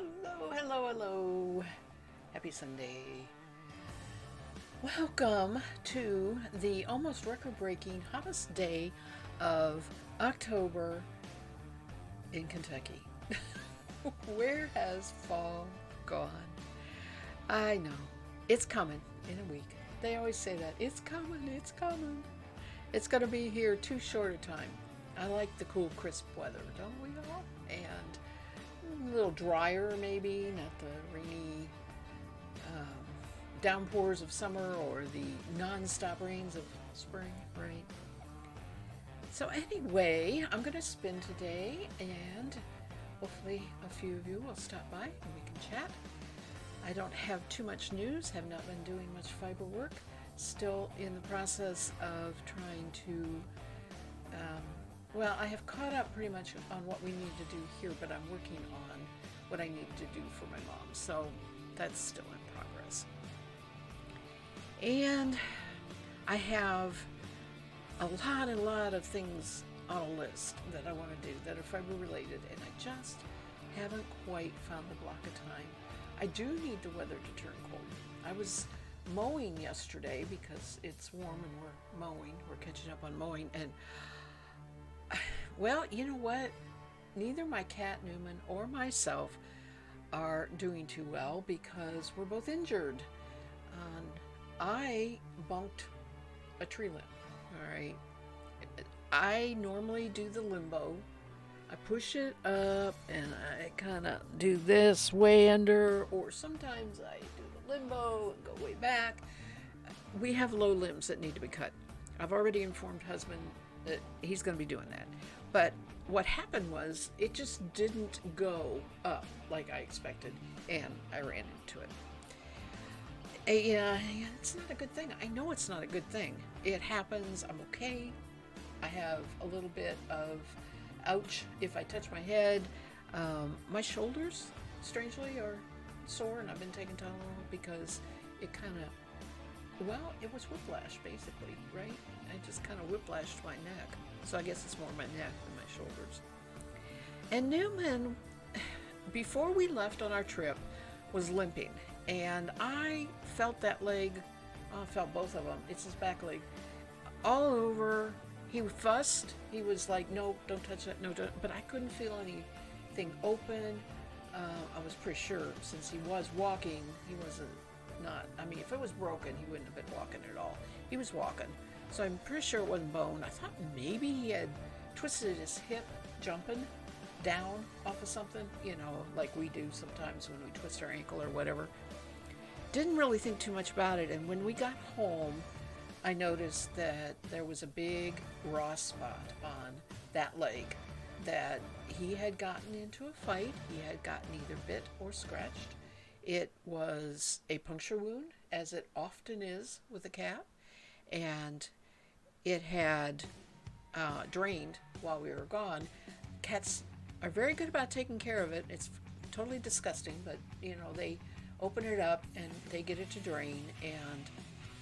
Hello, hello, hello. Happy Sunday. Welcome to the almost record breaking hottest day of October in Kentucky. Where has fall gone? I know. It's coming in a week. They always say that. It's coming, it's coming. It's going to be here too short a time. I like the cool, crisp weather, don't we all? And a little drier, maybe, not the rainy um, downpours of summer or the non-stop rains of spring, right? So anyway, I'm going to spin today, and hopefully a few of you will stop by and we can chat. I don't have too much news, have not been doing much fiber work, still in the process of trying to well, I have caught up pretty much on what we need to do here, but I'm working on what I need to do for my mom. So that's still in progress. And I have a lot of things on a list that I want to do that are fiber related, and I just haven't quite found the block of time. I do need the weather to turn cold. I was mowing yesterday because it's warm and we're mowing. We're catching up on mowing, and well, you know what? Neither my cat Newman or myself are doing too well because we're both injured. And I bumped a tree limb. All right. I normally do the limbo. I push it up and I kind of do this way under, or sometimes I do the limbo and go way back. We have low limbs that need to be cut. I've already informed husband that he's going to be doing that. But what happened was it just didn't go up like I expected, and I ran into it. Yeah, it's not a good thing. I know it's not a good thing. It happens. I'm okay. I have a little bit of ouch if I touch my head. My shoulders, strangely, are sore, and I've been taking Tylenol because it kind of, well, it was whiplash, basically, right? I just kind of whiplashed my neck. So I guess it's more my neck than my shoulders. And Newman, before we left on our trip, was limping. And I felt that leg, I felt both of them. It's his back leg. All over. He fussed. He was like, no, don't touch that. No, don't. But I couldn't feel anything open. I was pretty sure since he was walking, he wasn't not. I mean, if it was broken, he wouldn't have been walking at all. He was walking. So I'm pretty sure it wasn't bone. I thought maybe he had twisted his hip jumping down off of something, like we do sometimes when we twist our ankle or whatever. Didn't really think too much about it. And when we got home, I noticed that there was a big raw spot on that leg that he had gotten into a fight. He had gotten either bit or scratched. It was a puncture wound, as it often is with a cat, and it had drained while we were gone. Cats are very good about taking care of it. It's totally disgusting, but they open it up and they get it to drain, and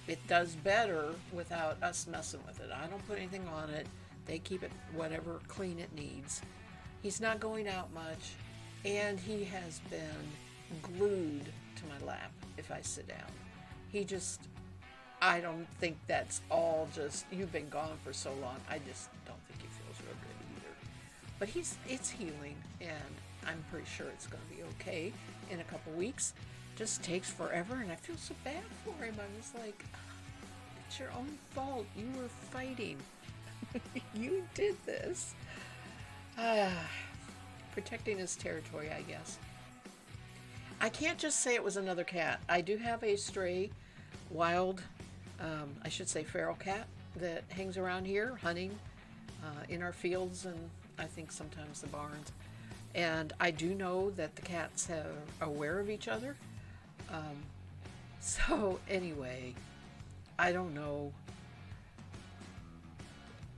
it does better without us messing with it. I don't put anything on it. They keep it whatever clean it needs. He's not going out much, and he has been glued to my lap if I sit down. I don't think that's all just, you've been gone for so long. I just don't think he feels real good either. But it's healing, and I'm pretty sure it's going to be okay in a couple weeks. Just takes forever, and I feel so bad for him. I'm just like, it's your own fault. You were fighting. You did this. Protecting his territory, I guess. I can't just say it was another cat. I do have a stray, wild, I should say feral cat that hangs around here hunting in our fields and I think sometimes the barns. And I do know that the cats are aware of each other. So anyway, I don't know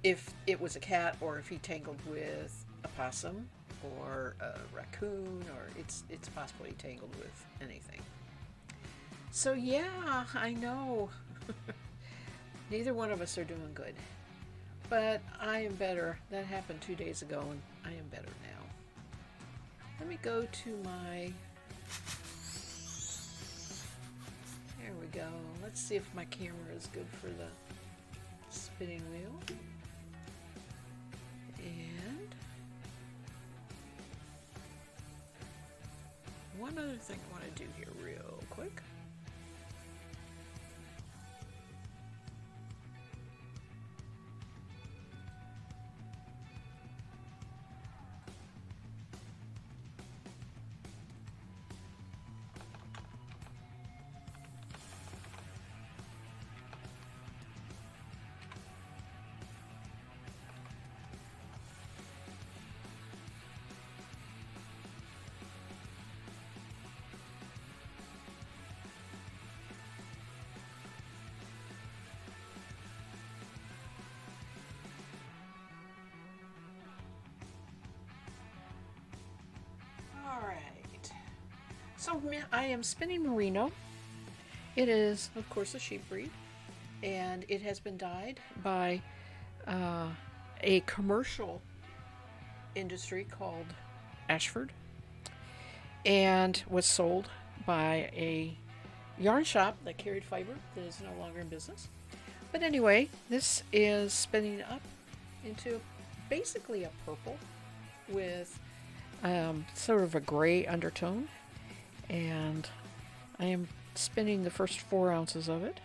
if it was a cat or if he tangled with a possum or a raccoon, or it's possibly tangled with anything. So yeah, I know. Neither one of us are doing good. But I am better. That happened 2 days ago, and I am better now. Let me go to my There we go. Let's see if my camera is good for the spinning wheel. And one other thing I want to do here real quick. Alright, so I am spinning merino. It is, of course, a sheep breed, and it has been dyed by a commercial industry called Ashford, and was sold by a yarn shop that carried fiber that is no longer in business. But anyway, this is spinning up into basically a purple with sort of a gray undertone, and I am spinning the first 4 ounces of it.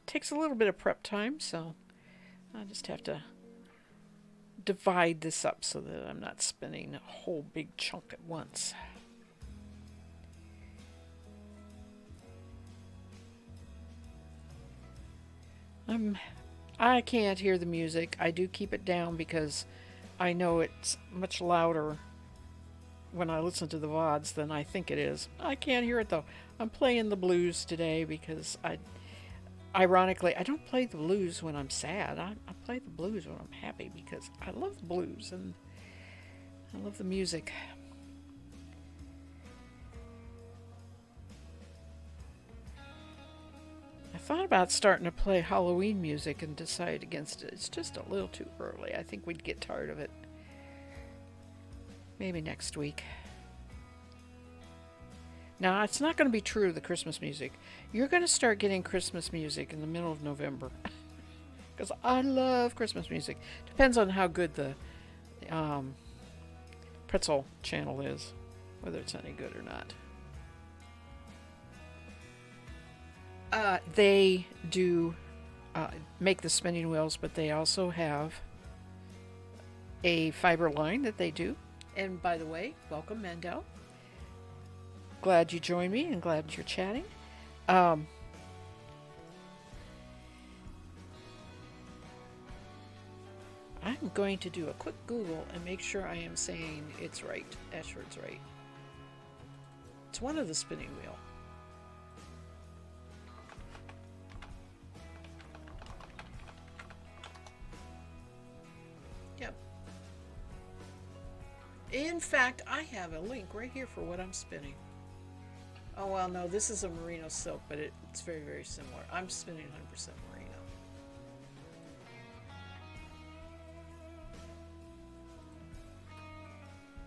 Takes a little bit of prep time, so I just have to divide this up so that I'm not spinning a whole big chunk at once. I can't hear the music. I do keep it down because I know it's much louder when I listen to the VODs than I think it is. I can't hear it though. I'm playing the blues today because ironically, I don't play the blues when I'm sad. I play the blues when I'm happy because I love the blues and I love the music. I thought about starting to play Halloween music and decided against it. It's just a little too early. I think we'd get tired of it. Maybe next week. Now, it's not going to be true, the Christmas music. You're going to start getting Christmas music in the middle of November. Because I love Christmas music. Depends on how good the Pretzel channel is, whether it's any good or not. They do make the spinning wheels, but they also have a fiber line that they do. And by the way, welcome, Mandel. Glad you joined me and glad you're chatting. I'm going to do a quick Google and make sure I am saying it's right. Ashford's right. It's one of the spinning wheel. Yep. In fact, I have a link right here for what I'm spinning. Oh, well, no, this is a merino silk, but it's very, very similar. I'm spinning 100% merino.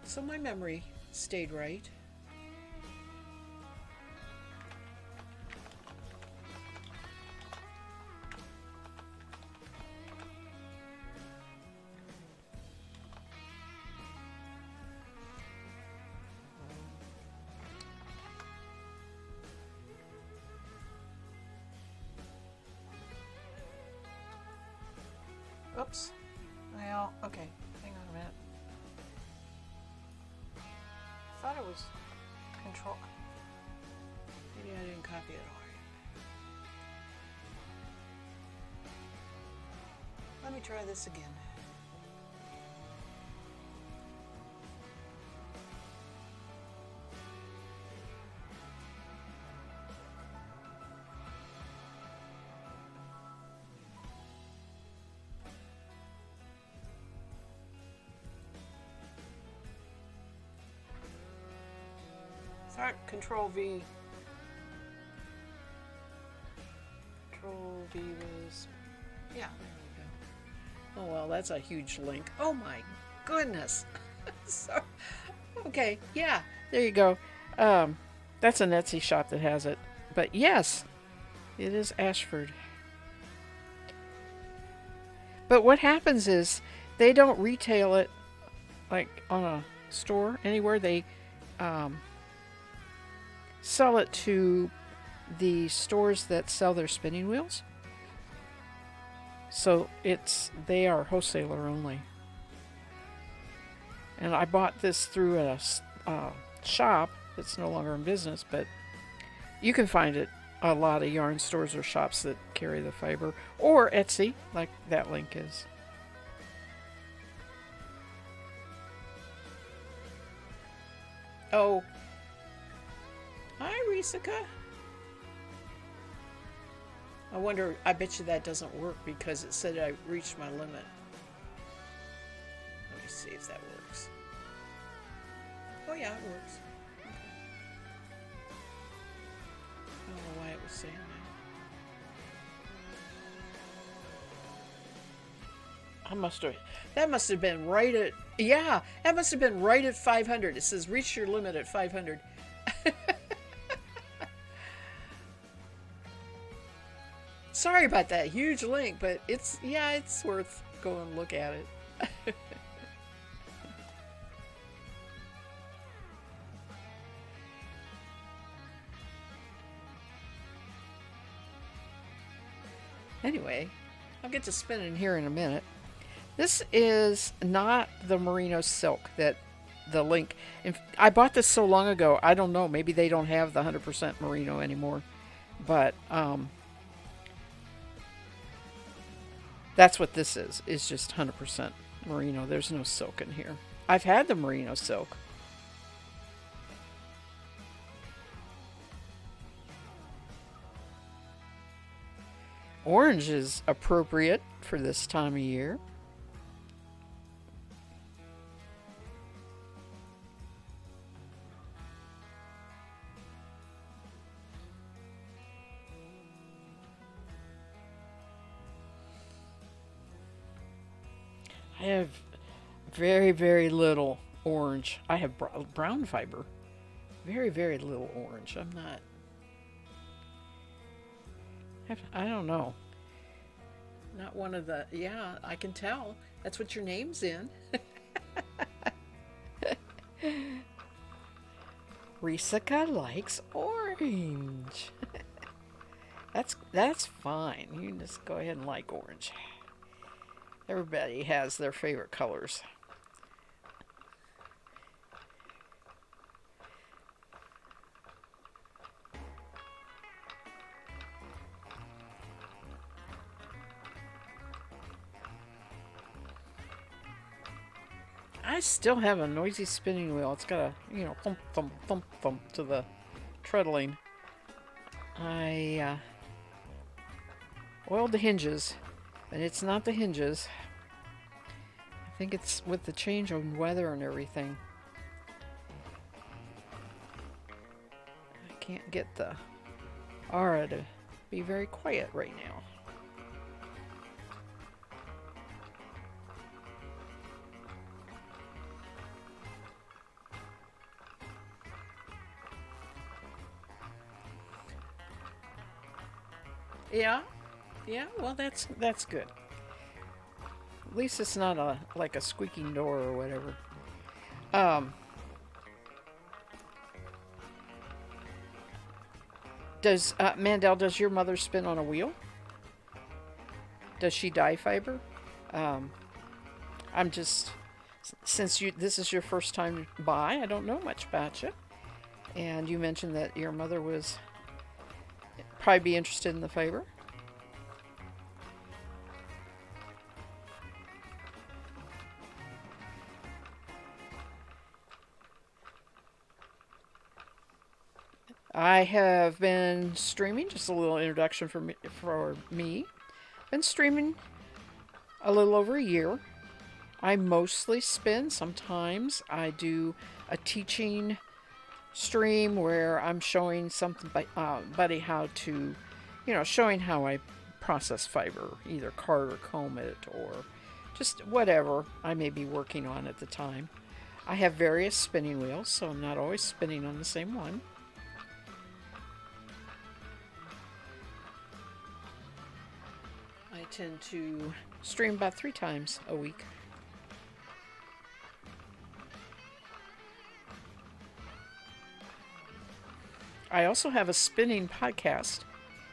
So my memory stayed right. Oops. Well, okay. Hang on a minute. I thought it was control. Maybe I didn't copy it all right. Let me try this again. Control V. Control V was, yeah, there we go. Oh, well, that's a huge link. Oh, my goodness. So, okay, yeah, there you go. Um, that's an Etsy shop that has it. But yes, it is Ashford. But what happens is they don't retail it like on a store anywhere. They um, sell it to the stores that sell their spinning wheels. So they are wholesaler only. And I bought this through a shop that's no longer in business, but you can find it a lot of yarn stores or shops that carry the fiber, or Etsy, like that link is. Oh, hi, Risika. I wonder, I bet you that doesn't work because it said I reached my limit. Let me see if that works. Oh, yeah, it works. Okay. I don't know why it was saying that. That must have been right at, yeah, that must have been right at 500. It says reach your limit at 500. Sorry about that huge link, but it's worth going and look at it. Anyway, I'll get to spinning here in a minute. This is not the merino silk that the link. I bought this so long ago. I don't know. Maybe they don't have the 100% merino anymore. But that's what this is. It's just 100% merino. There's no silk in here. I've had the merino silk. Orange is appropriate for this time of year. I have very, very little orange. I have brown fiber. Very, very little orange. I'm not. I don't know. Not one of the. Yeah, I can tell. That's what your name's in. Risika likes orange. That's fine. You can just go ahead and like orange. Everybody has their favorite colors. I still have a noisy spinning wheel. It's got a, thump, thump, thump, thump to the treadling. I oiled the hinges, and it's not the hinges. I think it's with the change of weather and everything. I can't get the aura to be very quiet right now. Yeah, yeah. Well, that's good. At least it's not like a squeaking door or whatever. Um, does Mandel? Does your mother spin on a wheel? Does she dye fiber? Um, I'm just since this is your first time by, I don't know much about you. And you mentioned that your mother was probably be interested in the fiber. I have been streaming, just a little introduction for me. Been streaming a little over a year. I mostly spin. Sometimes I do a teaching stream where I'm showing buddy how to, showing how I process fiber, either card or comb it, or just whatever I may be working on at the time. I have various spinning wheels, so I'm not always spinning on the same one. I tend to stream about 3 times a week. I also have a spinning podcast.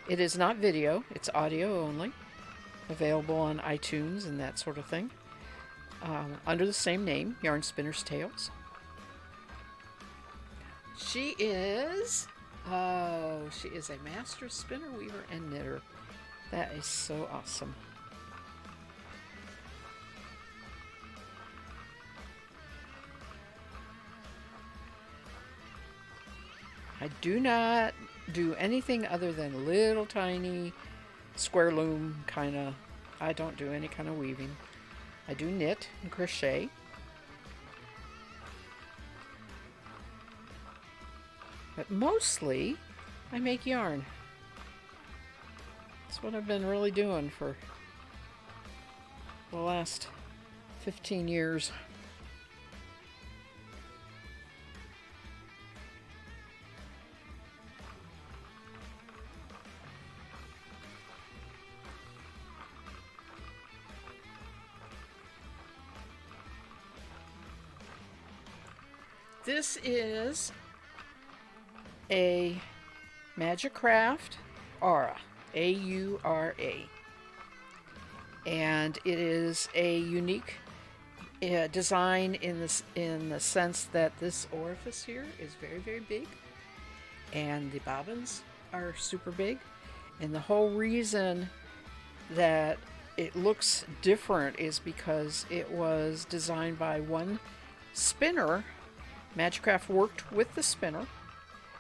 It is not video, it's audio only, available on iTunes and that sort of thing, under the same name, Yarn Spinner's Tales. She is a master spinner, weaver, and knitter. That is so awesome. I do not do anything other than little tiny square loom kind of. I don't do any kind of weaving. I do knit and crochet. But mostly I make yarn. That's what I've been really doing for the last 15 years. This is a Magicraft Aura, A-U-R-A. And it is a unique design in the sense that this orifice here is very, very big. And the bobbins are super big. And the whole reason that it looks different is because it was designed by one spinner. Magicraft worked with the spinner.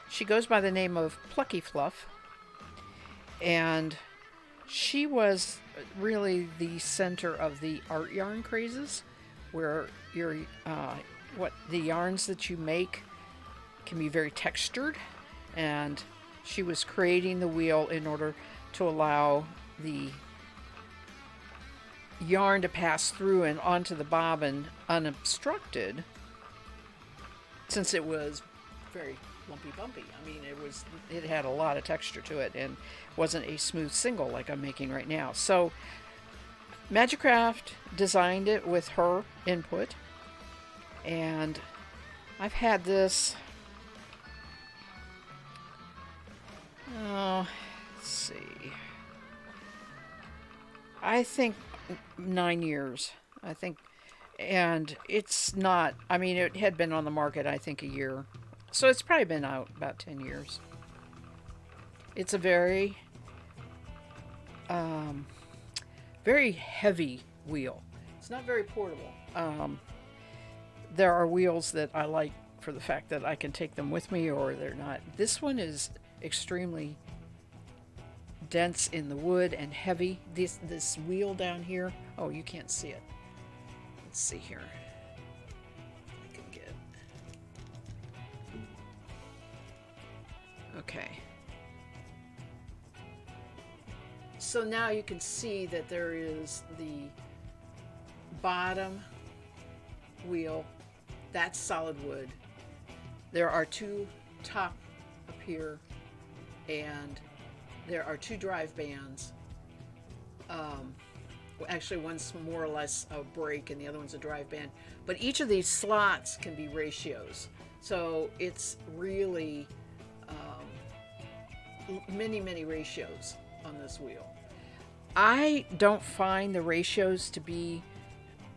She goes by the name of Plucky Fluff, and she was really the center of the art yarn crazes, where the yarns that you make can be very textured, and she was creating the wheel in order to allow the yarn to pass through and onto the bobbin unobstructed, since it was very lumpy bumpy. I mean, it had a lot of texture to it and wasn't a smooth single like I'm making right now. So Magicraft designed it with her input, and I've had this, let's see, I think 9 years. I think. And it's not, I mean, it had been on the market, I think, a year. So it's probably been out about 10 years. It's a very, very heavy wheel. It's not very portable. There are wheels that I like for the fact that I can take them with me, or they're not. This one is extremely dense in the wood and heavy. This wheel down here, oh, you can't see it. Let's see here. I can get. Okay. So now you can see that there is the bottom wheel. That's solid wood. There are 2 top up here, and there are 2 drive bands. Actually, one's more or less a break and the other one's a drive band. But each of these slots can be ratios. So it's really many, many ratios on this wheel. I don't find the ratios to be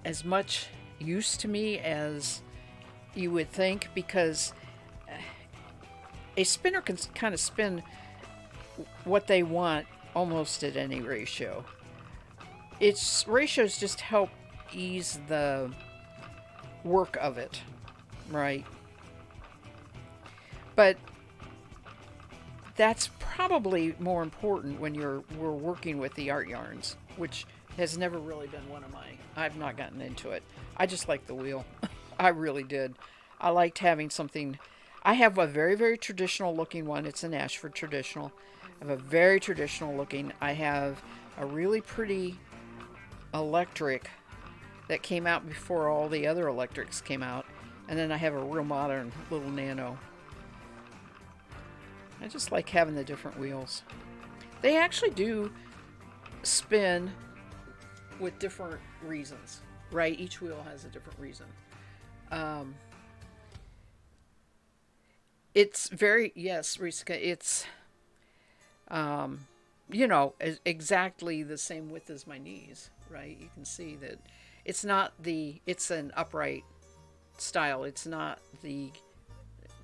as much use to me as you would think, because a spinner can kind of spin what they want almost at any ratio. Its ratios just help ease the work of it, right? But that's probably more important when we're working with the art yarns, which has never really been one of my. I've not gotten into it. I just like the wheel. I really did. I liked having something. I have a very, very traditional looking one. It's an Ashford traditional. I have a very traditional looking. I have a really pretty electric that came out before all the other electrics came out. And then I have a real modern little Nano. I just like having the different wheels. They actually do spin with different reasons, right? Each wheel has a different reason. Um, it's very, yes, Risa, it's, um, exactly the same width as my knees, right? You can see that it's an upright style. It's not the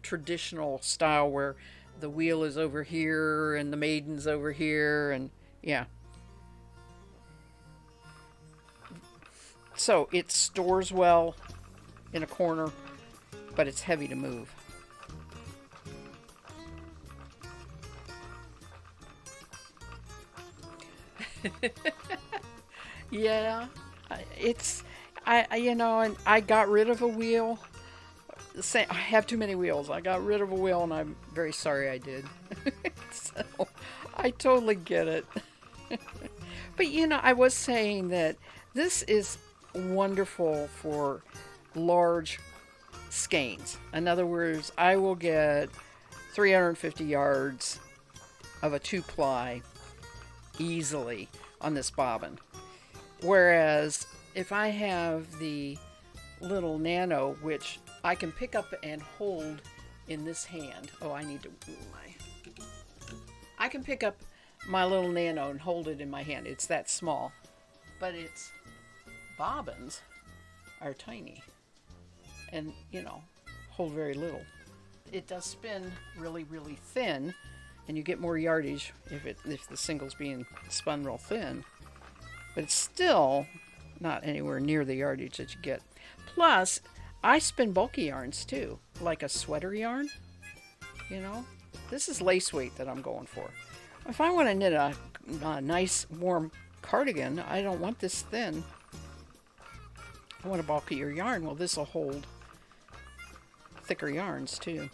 traditional style where the wheel is over here and the maiden's over here, and yeah. So it stores well in a corner, but it's heavy to move. Yeah, it's and I got rid of a wheel. Say I have too many wheels. I got rid of a wheel, and I'm very sorry I did. So I totally get it. But I was saying that this is wonderful for large skeins. In other words, I will get 350 yards of a 2-ply easily on this bobbin. Whereas if I have the little Nano, which I can pick up and hold in this hand. Oh, I need to move I can pick up my little Nano and hold it in my hand. It's that small. But its bobbins are tiny and, hold very little. It does spin really, really thin, and you get more yardage if the single's being spun real thin. But it's still not anywhere near the yardage that you get. Plus, I spin bulky yarns too, like a sweater yarn. This is lace weight that I'm going for. If I want to knit a nice warm cardigan, I don't want this thin. I want a bulkier yarn. Well, this will hold thicker yarns too.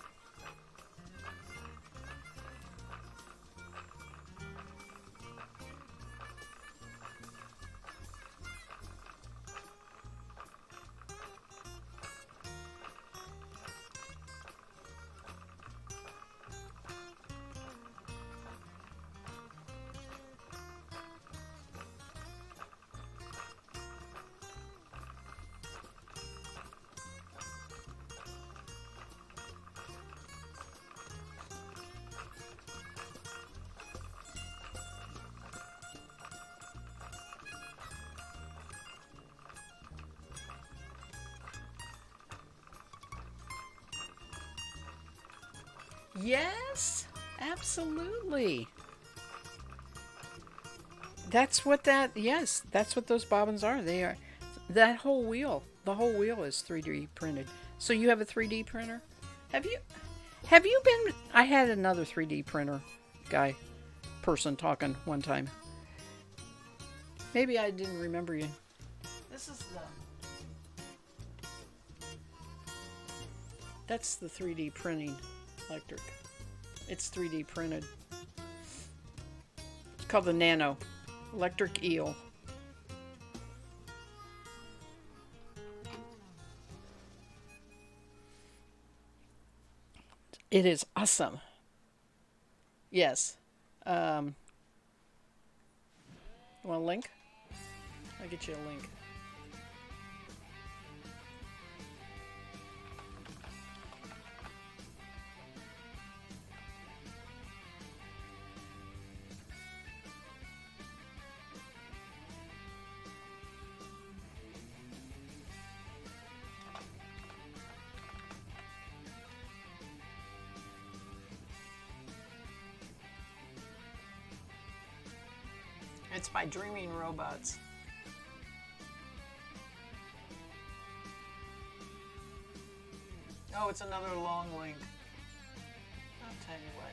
Yes, absolutely. That's what those bobbins are. They are that whole wheel. The whole wheel is 3D printed. So you have a 3D printer? Have you have you been I had another 3D printer guy person talking one time. Maybe I didn't remember you. This is that's the 3D printing electric. It's 3D printed. It's called the Nano Electric Eel. It is awesome. Yes. Um, Want a link? I'll get you a link. It's by Dreaming Robots. Oh, it's another long link. I'll tell you what.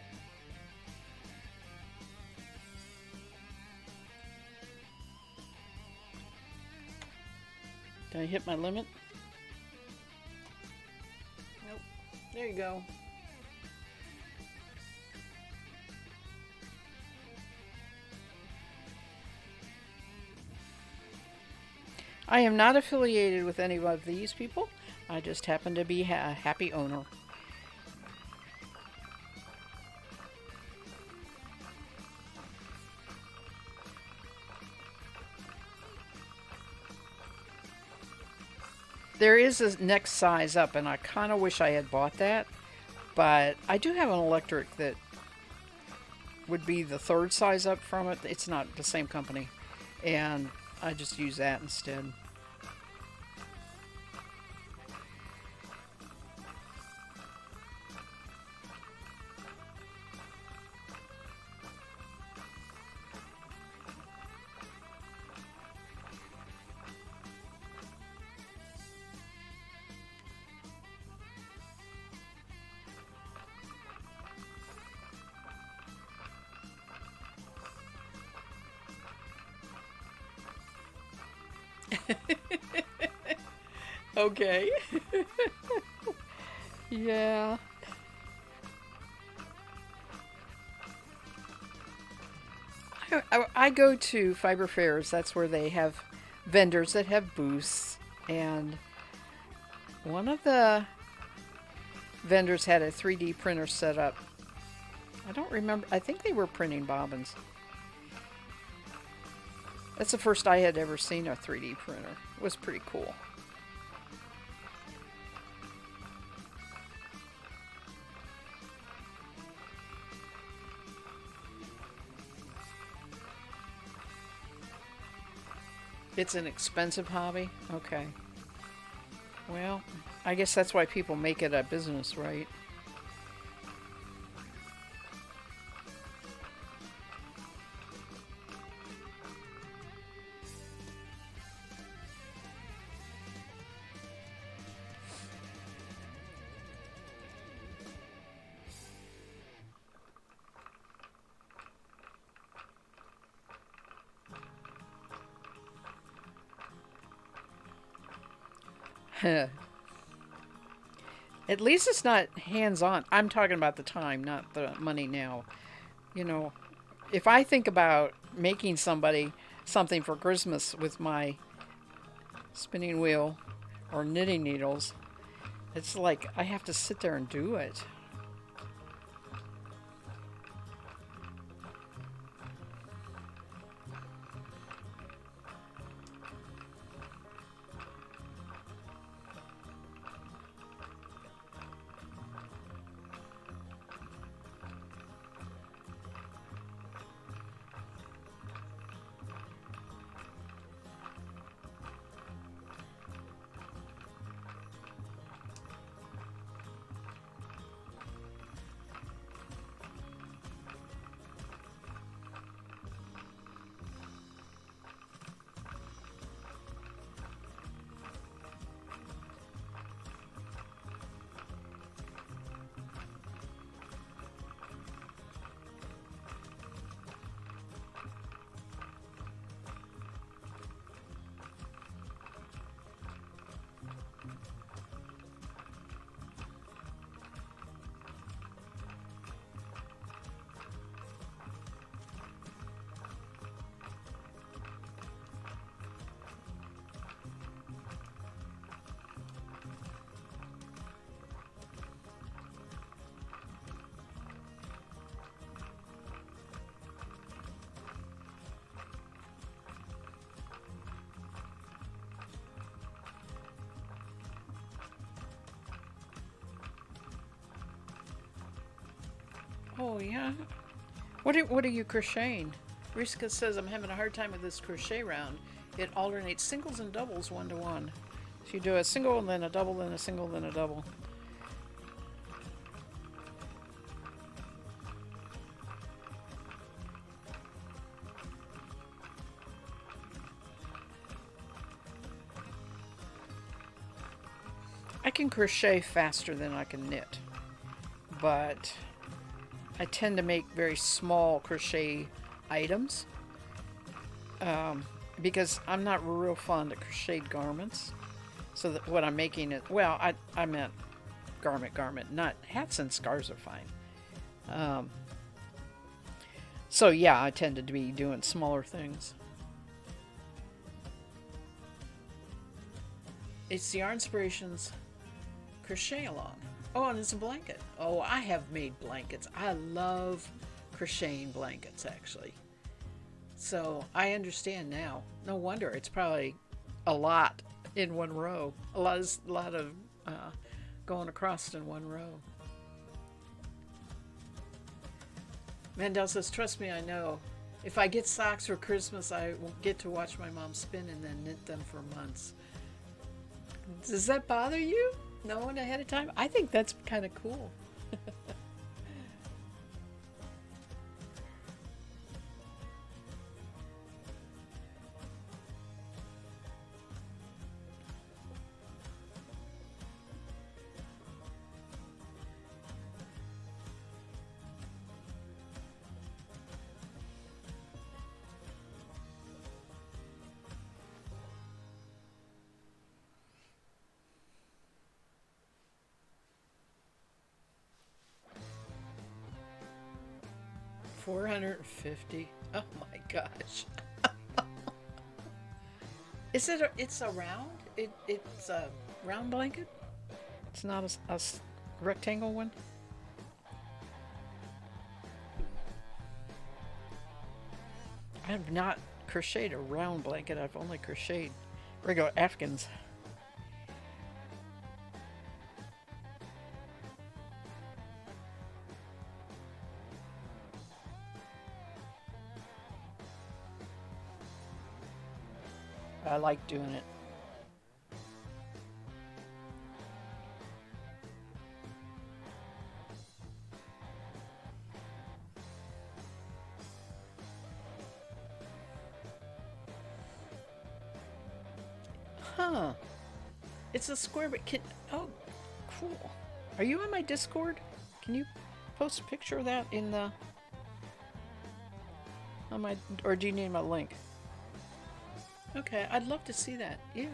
Did I hit my limit? Nope. There you go. I am not affiliated with any of these people. I just happen to be a happy owner. There is a next size up, and I kind of wish I had bought that. But I do have an electric that would be the third size up from it. It's not the same company. And I just use that instead. Okay. Yeah. I go to fiber fairs. That's where they have vendors that have booths. And one of the vendors had a 3D printer set up. I don't remember. I think they were printing bobbins. That's the first I had ever seen a 3D printer. It was pretty cool. It's an expensive hobby. Okay. Well, I guess that's why people make it a business, right? At least it's not hands on. I'm talking about the time, not the money now. You know, if I think about making somebody something for Christmas with my spinning wheel or knitting needles, it's like I have to sit there and do it. Oh yeah. What are you crocheting? Risa says I'm having a hard time with this crochet round. It alternates singles and doubles 1 to 1. So you do a single and then a double, then a single, then a double. I can crochet faster than I can knit, but I tend to make very small crochet items because I'm not real fond of crocheted garments. So that what I'm making is, well, I meant garment, not hats and scarves are fine. Um, so yeah, I tended to be doing smaller things. It's the Yarnspirations crochet along. Oh, and it's a blanket. Oh, I have made blankets. I love crocheting blankets, actually. So I understand now. No wonder it's probably a lot in one row. A lot of uh, going across in one row. Mandel says, "Trust me, I know. If I get socks for Christmas, I will get to watch my mom spin and then knit them for months." Does that bother you? Knowing ahead of time? I think that's kind of cool. 450. Oh my gosh. It's a round? It's a round blanket? It's not a rectangle one? I have not crocheted a round blanket. I've only crocheted regular Afghans. I like doing it. Huh. It's a square, but can. Oh, cool. Are you on my Discord? Can you post a picture of that in the. On my. Or do you need my link? Okay, I'd love to see that. Yeah.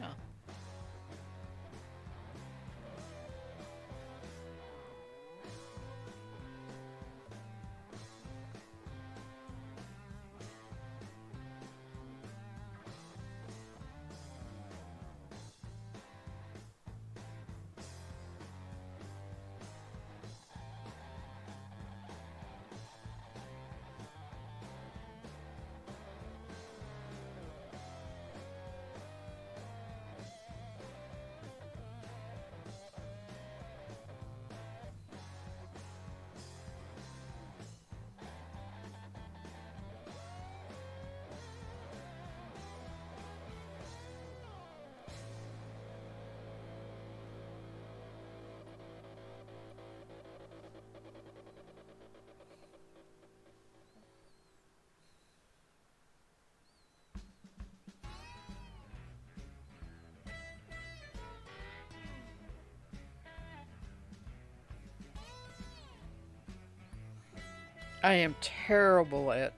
I am terrible at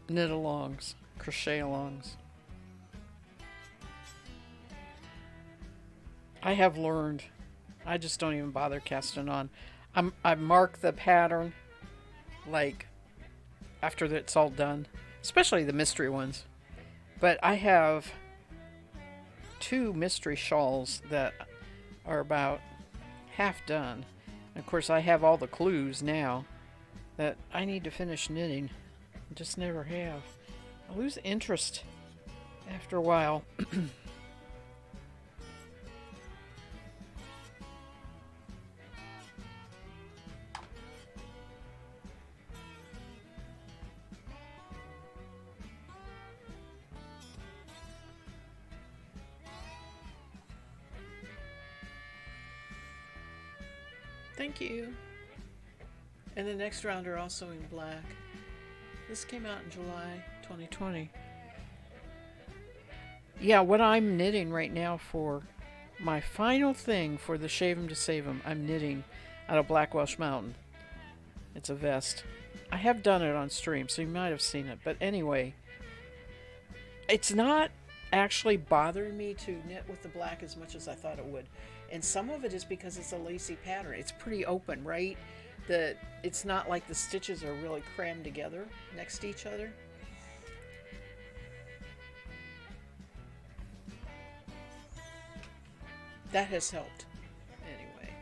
knit alongs, crochet alongs. I have learned. I just don't even bother casting on. I mark the pattern like after it's all done, especially the mystery ones. But I have two mystery shawls that are about half done. And of course, I have all the clues now that I need to finish knitting. I just never have. I lose interest after a while. Thank you. And the next round are also in black. This came out in July 2020. Yeah, what I'm knitting right now for my final thing for the Shave 'em to Save 'em, I'm knitting out of Black Welsh Mountain. It's a vest. I have done it on stream, so you might have seen it. But anyway, it's not actually bothering me to knit with the black as much as I thought it would. And some of it is because it's a lacy pattern. It's pretty open, right? It's not like the stitches are really crammed together next to each other. That has helped. Anyway.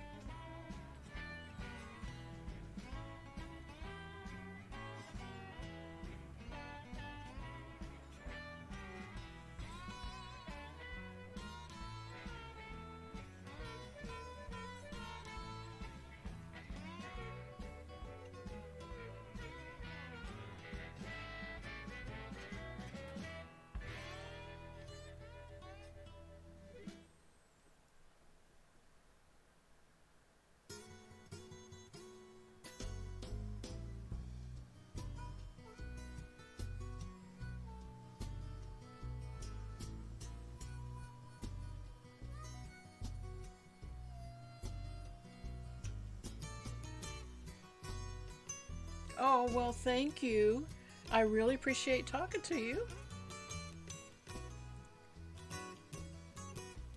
Oh, well, thank you. I really appreciate talking to you.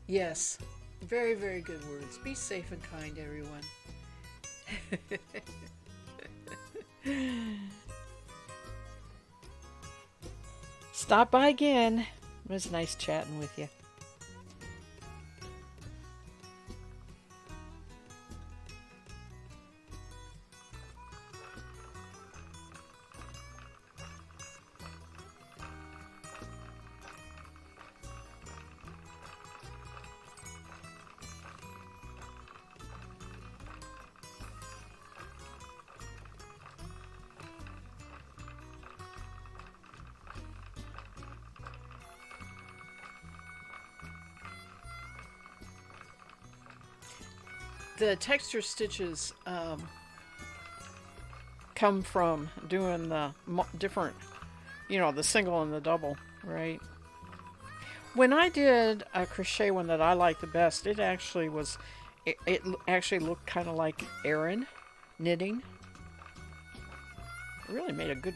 Yes, very, very good words. Be safe and kind, everyone. Stop by again. It was nice chatting with you. The texture stitches come from doing the different, the single and the double, right? When I did a crochet one that I liked the best, it actually looked kind of like Erin knitting. It really made a good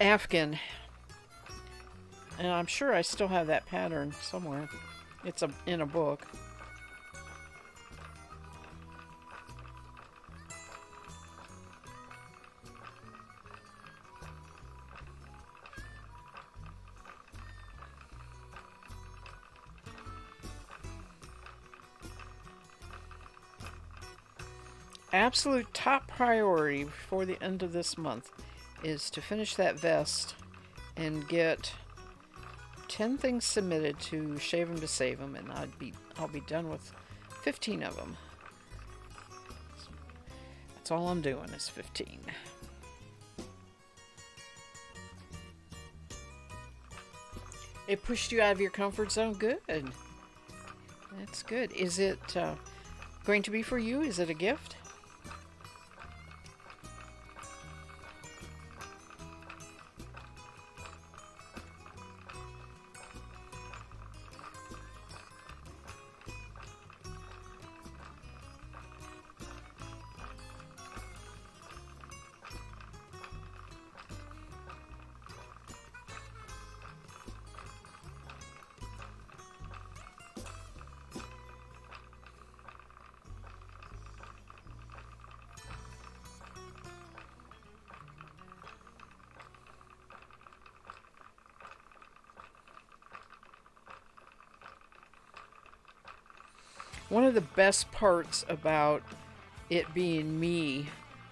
Afghan, and I'm sure I still have that pattern somewhere. It's in a book. Absolute top priority before the end of this month is to finish that vest and get 10 things submitted to Shave 'em to Save 'em, and I'll be done with 15 of them. That's all I'm doing is 15. It pushed you out of your comfort zone. Good. That's good. Is it going to be for you? Is it a gift? One of the best parts about it being me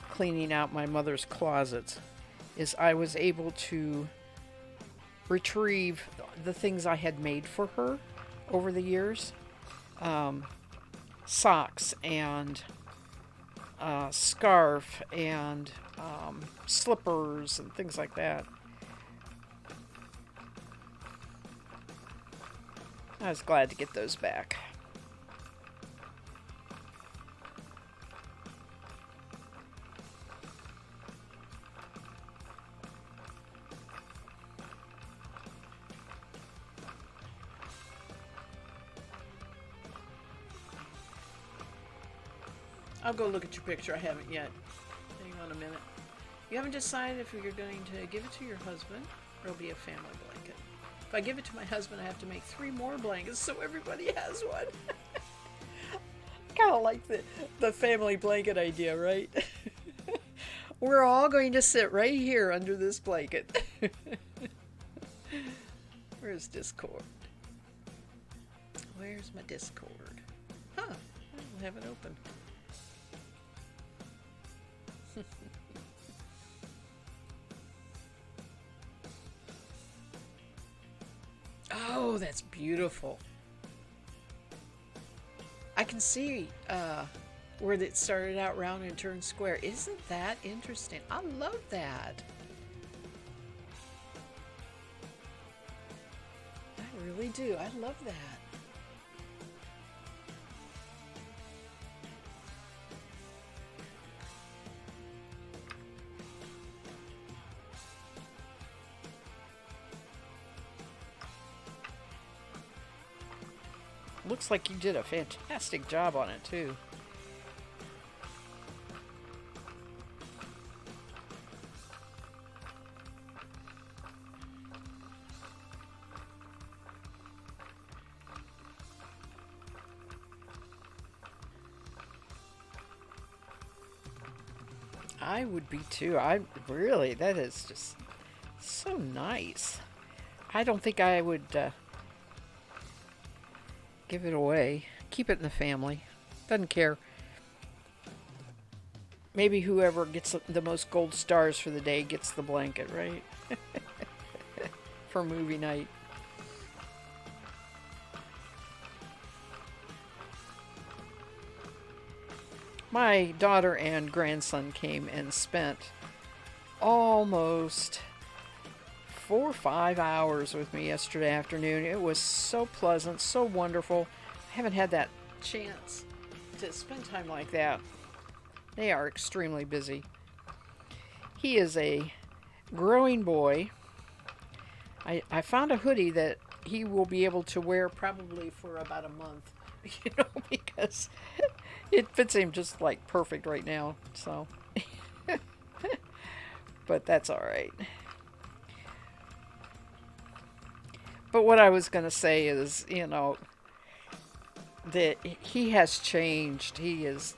cleaning out my mother's closets is I was able to retrieve the things I had made for her over the years. Socks and scarf and slippers and things like that. I was glad to get those back. I'll go look at your picture. I haven't yet. Hang on a minute. You haven't decided if you're going to give it to your husband or it'll be a family blanket. If I give it to my husband, I have to make 3 more blankets so everybody has one. Kind of like the family blanket idea, right? We're all going to sit right here under this blanket. Where's Discord? Where's my Discord? Huh, I don't have it open. Oh, that's beautiful. I can see where it started out round and turned square. Isn't that interesting? I love that. I really do. I love that. Looks like you did a fantastic job on it, too. I would be too. I really, that is just so nice. I don't think I would give it away. Keep it in the family. Doesn't care. Maybe whoever gets the most gold stars for the day gets the blanket, right? For movie night. My daughter and grandson came and spent almost 4 or 5 hours with me yesterday afternoon. It was so pleasant, so wonderful. I haven't had that chance to spend time like that. They are extremely busy. He is a growing boy. I found a hoodie that he will be able to wear probably for about a month, because it fits him just like perfect right now. So, but that's all right. But what I was going to say is, that he has changed. He is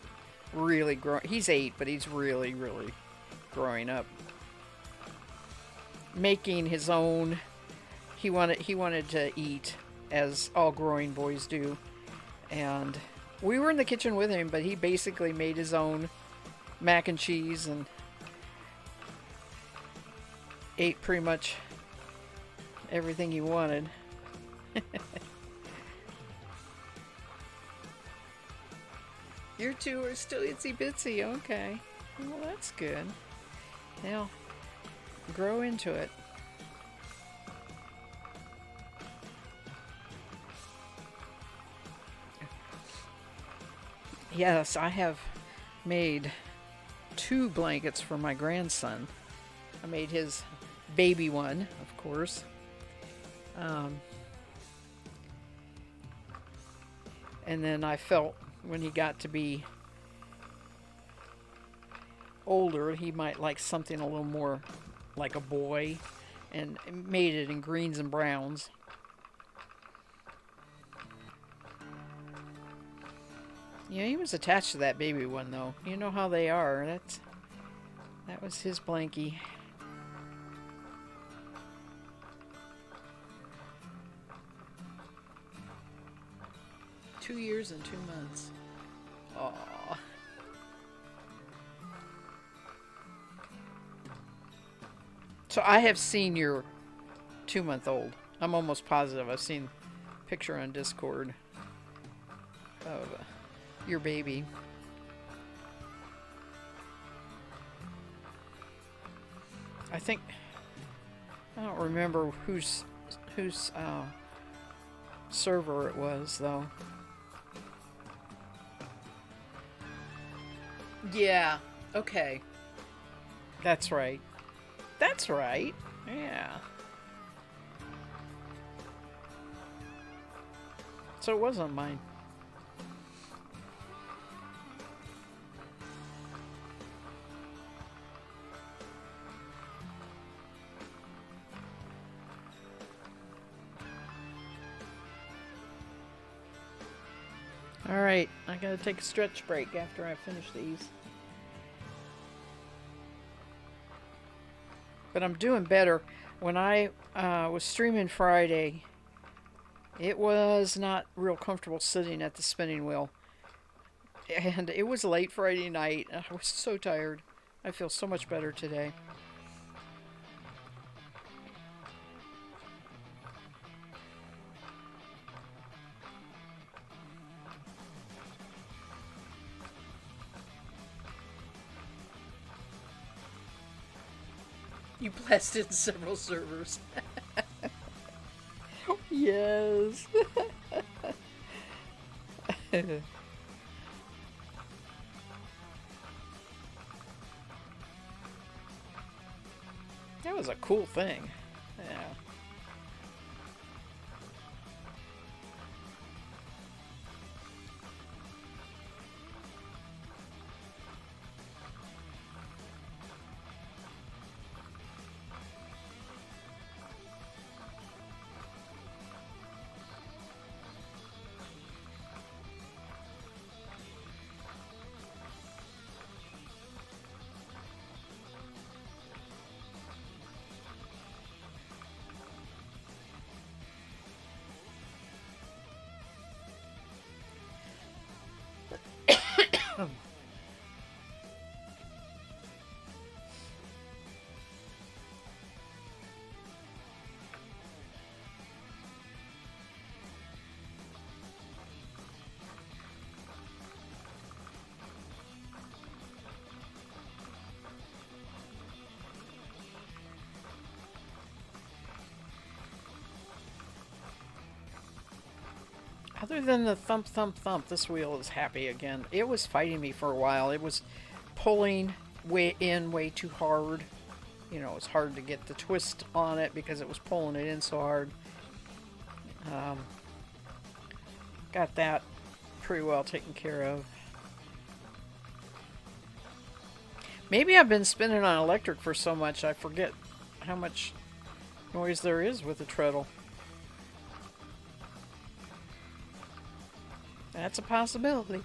really growing. He's 8, but he's really, really growing up. Making his own. He wanted to eat, as all growing boys do, and we were in the kitchen with him. But he basically made his own mac and cheese and ate pretty much everything he wanted. Your two are still itsy bitsy. Okay. Well, that's good. Now, grow into it. Yes, I have made 2 blankets for my grandson. I made his baby one, of course. Um, and then I felt when he got to be older, he might like something a little more like a boy, and made it in greens and browns. Yeah, he was attached to that baby one though. You know how they are. That was his blankie. 2 years and 2 months. Aww. So I have seen your 2-month-old. I'm almost positive I've seen a picture on Discord of your baby. I think I don't remember whose server it was though. Yeah. Okay. That's right. That's right. Yeah. So it wasn't mine. All right, I gotta take a stretch break after I finish these. But I'm doing better. When I was streaming Friday, It was not real comfortable sitting at the spinning wheel. And it was late Friday night. I was so tired. I feel so much better today. You blasted several servers. Yes. That was a cool thing. Yeah. Other than the thump, thump, thump, this wheel is happy again. It was fighting me for a while. It was pulling way too hard. You know, it was hard to get the twist on it because it was pulling it in so hard. Um, got that pretty well taken care of. Maybe I've been spinning on electric for so much I forget how much noise there is with the treadle. That's a possibility.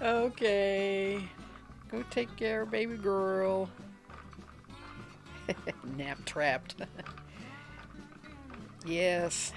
Okay. Go take care, baby girl. Nap trapped. Yes.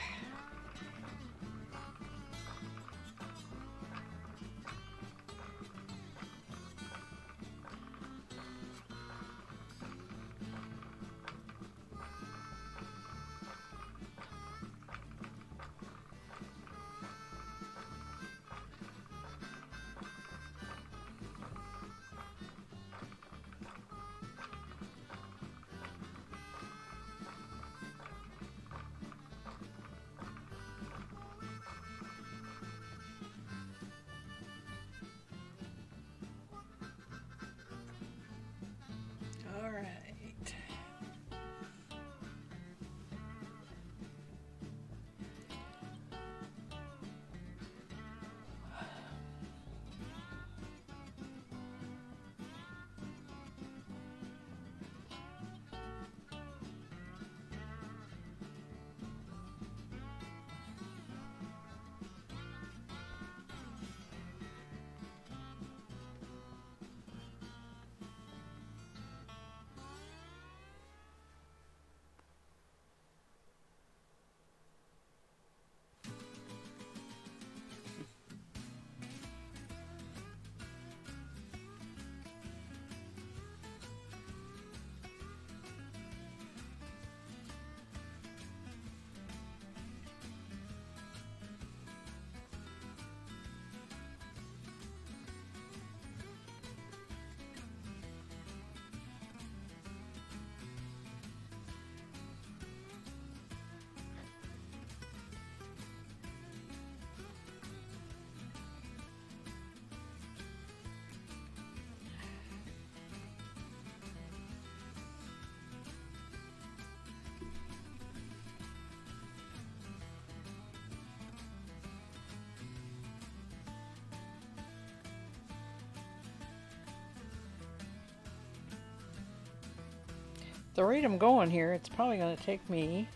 The rate I'm going here, it's probably going to take me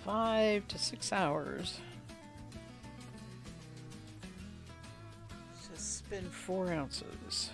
5 to 6 hours. Just spin 4 ounces.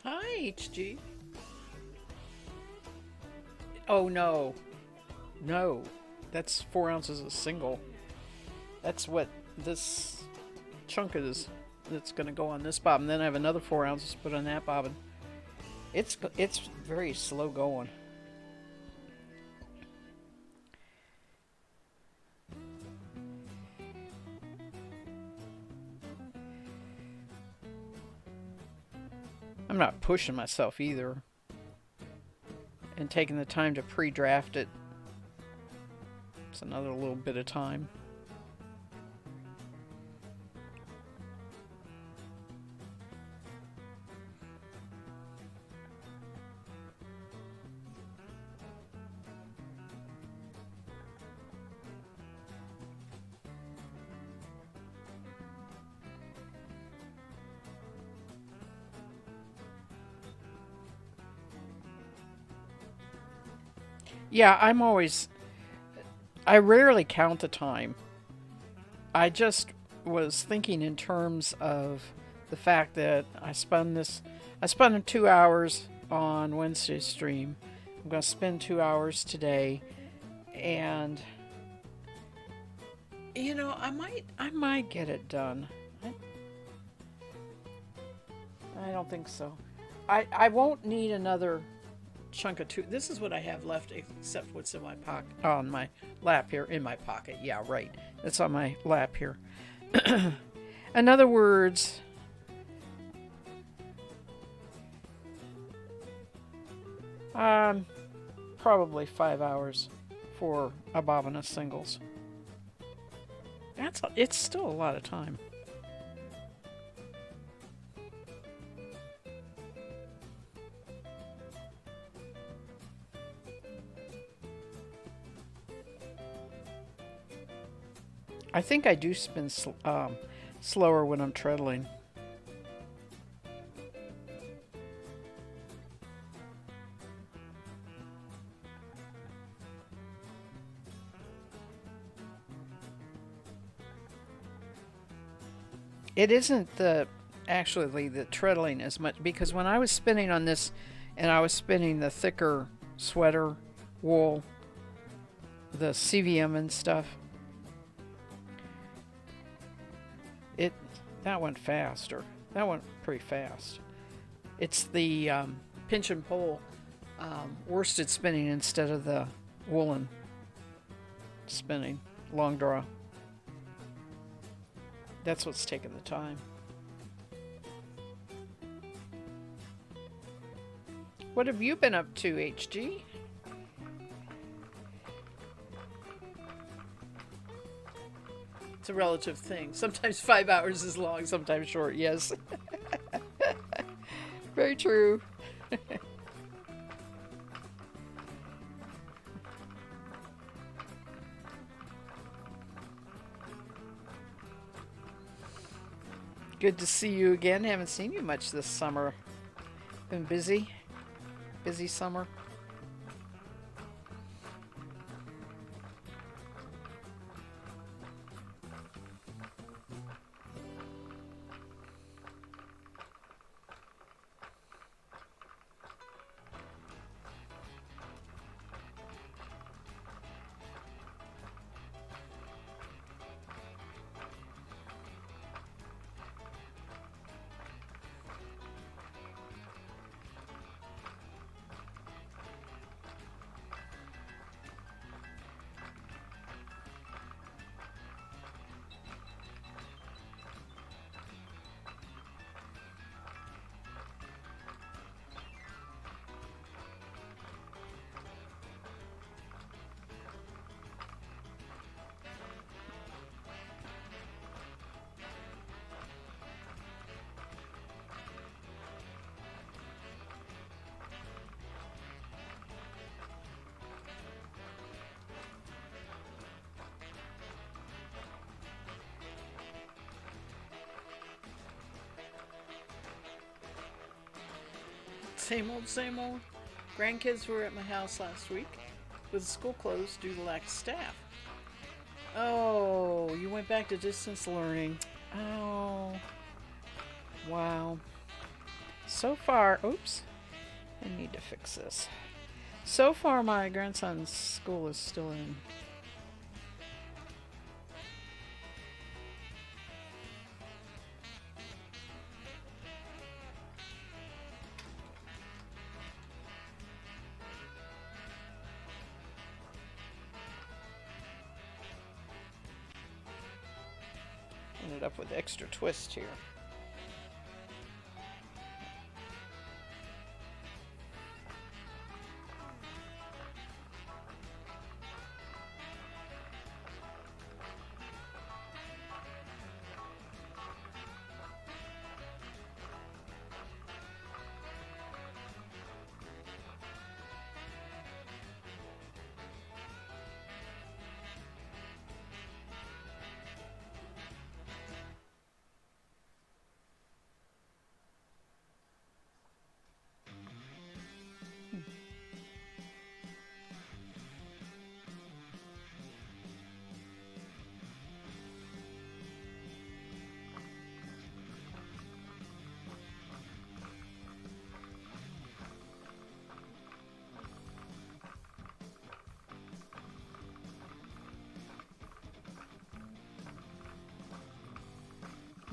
Hi, HG. Oh no. No. That's 4 ounces a single. That's what this chunk is that's going to go on this bobbin. Then I have another 4 ounces to put on that bobbin. It's very slow going. I'm not pushing myself either. And taking the time to pre-draft it. It's another little bit of time. Yeah, I rarely count the time. I just was thinking in terms of the fact that I spun 2 hours on Wednesday's stream. I'm going to spend 2 hours today, and I might get it done. I don't think so. I won't need another chunk of two. This is what I have left, except what's in my pocket, on my lap here. In my pocket, yeah, right. It's on my lap here. In other words, probably 5 hours for a bobbin of singles. It's still a lot of time. I think I do spin slower when I'm treadling. It isn't actually the treadling as much, because when I was spinning on this and I was spinning the thicker sweater wool, the CVM and stuff, that went faster. That went pretty fast. It's the pinch and pull worsted spinning instead of the woolen spinning, long draw. That's what's taking the time. What have you been up to, HG? It's a relative thing. Sometimes 5 hours is long, sometimes short, yes. Very true. Good to see you again. Haven't seen you much this summer. Been busy? Busy summer? Same old, same old. Grandkids were at my house last week with school closed due to lack of staff. Oh, you went back to distance learning. Oh, wow. So far, oops, I need to fix this. So far, my grandson's school is still in. Ended up with extra twist here.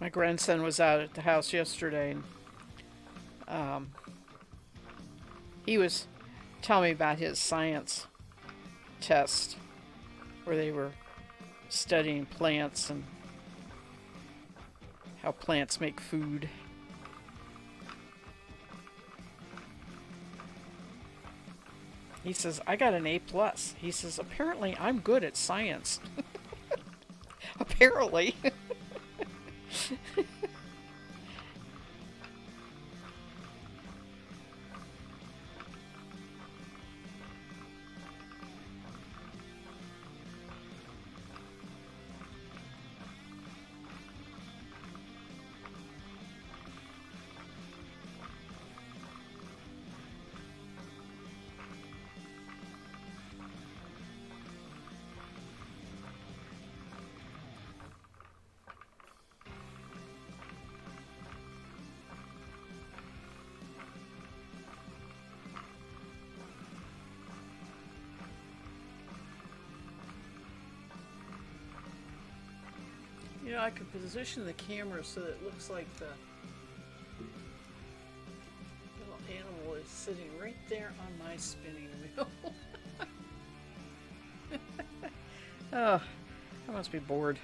My grandson was out at the house yesterday, and um, he was telling me about his science test where they were studying plants and how plants make food. He says, I got an A plus. He says, apparently I'm good at science. Apparently. You know, I could position the camera so that it looks like the little animal is sitting right there on my spinning wheel. Oh, I must be bored.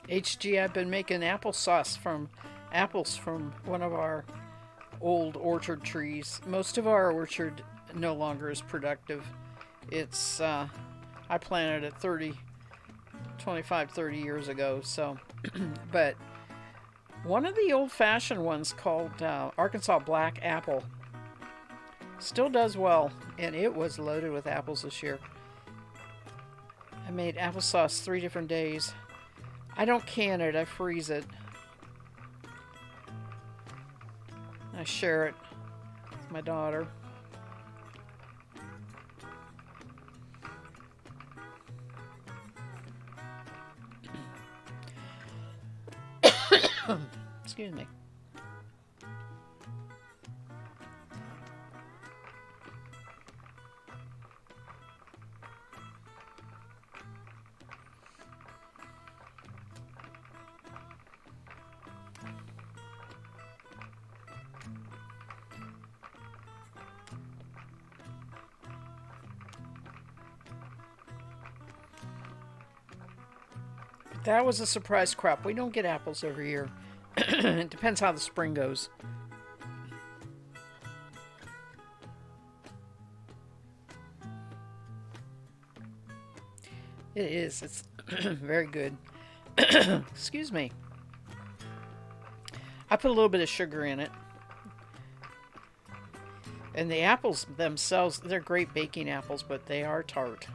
HG, I've been making applesauce from apples from one of our old orchard trees. Most of our orchard no longer is productive. It's, I planted it 25, 30 years ago, so, but one of the old fashioned ones called Arkansas Black Apple still does well, and it was loaded with apples this year. I made applesauce 3 different days. I don't can it, I freeze it. I share it with my daughter. Excuse me. That was a surprise crop. We don't get apples every year. It depends how the spring goes. It is. It's very good. Excuse me. I put a little bit of sugar in it. And the apples themselves, they're great baking apples, but they are tart.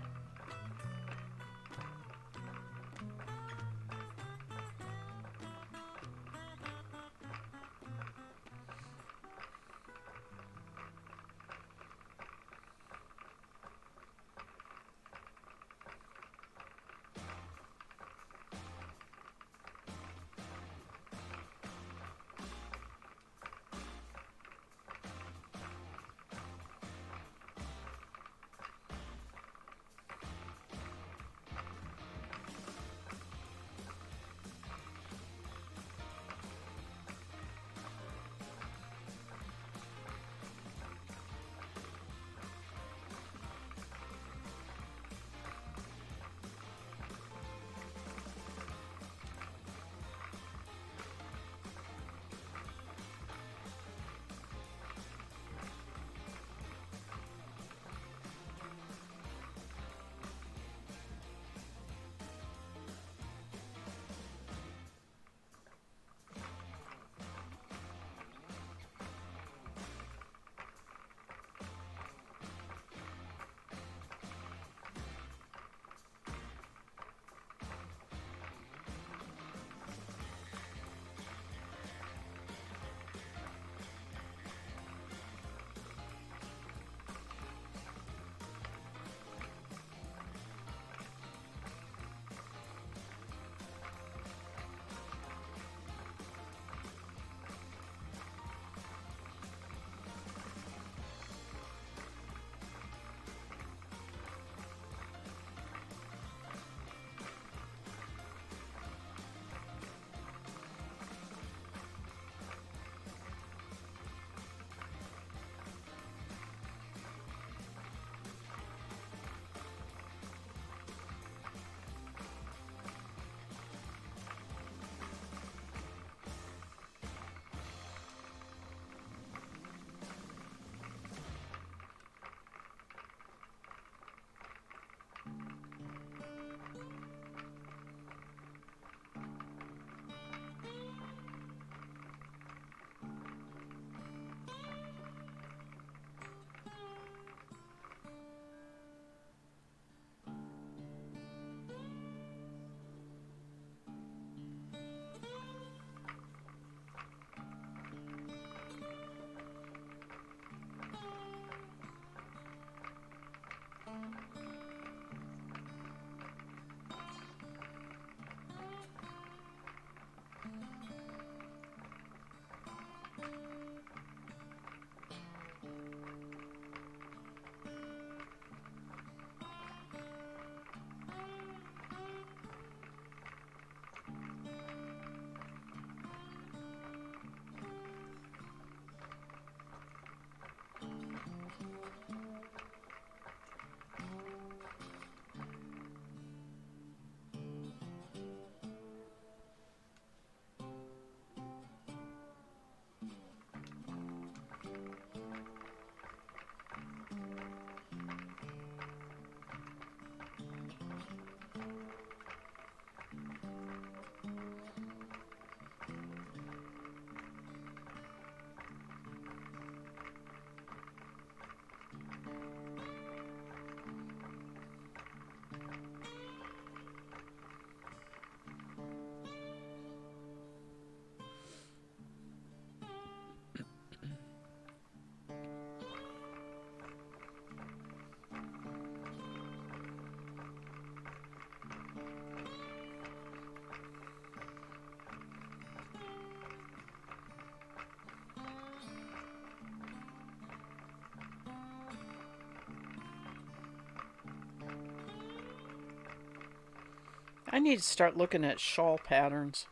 I need to start looking at shawl patterns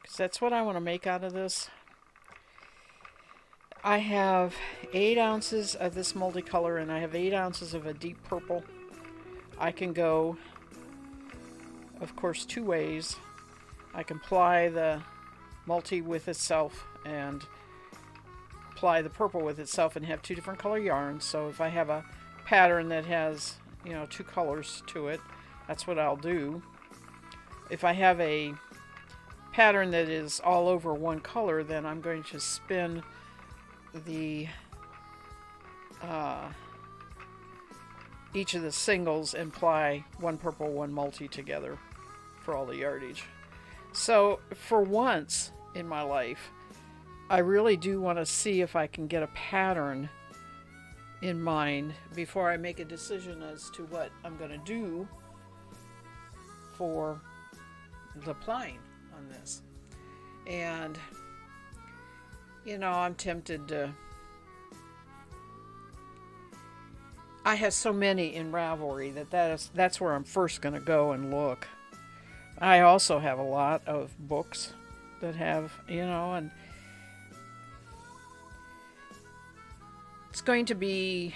because that's what I want to make out of this. I have 8 ounces of this multicolor and I have 8 ounces of a deep purple. I can go, of course, 2 ways. I can ply the multi with itself and apply the purple with itself and have 2 different color yarns. So if I have a pattern that has, 2 colors to it, that's what I'll do. If I have a pattern that is all over one color, then I'm going to spin the each of the singles and ply 1 purple, 1 multi together for all the yardage. So for once in my life, I really do want to see if I can get a pattern in mind before I make a decision as to what I'm going to do for the plying on this. And I'm tempted to. I have so many in Ravelry that's where I'm first going to go and look. I also have a lot of books that have, and it's going to be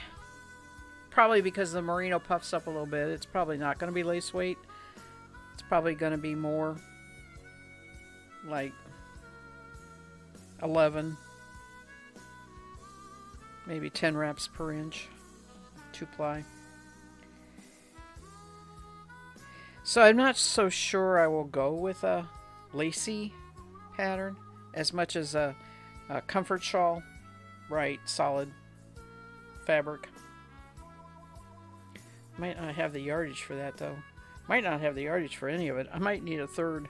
probably because the merino puffs up a little bit. It's probably not going to be lace weight. It's probably going to be more like 11, maybe 10 wraps per inch, 2-ply. So I'm not so sure I will go with a lacy pattern as much as a comfort shawl, right, solid fabric. Might not have the yardage for that though. Might not have the yardage for any of it. I might need a third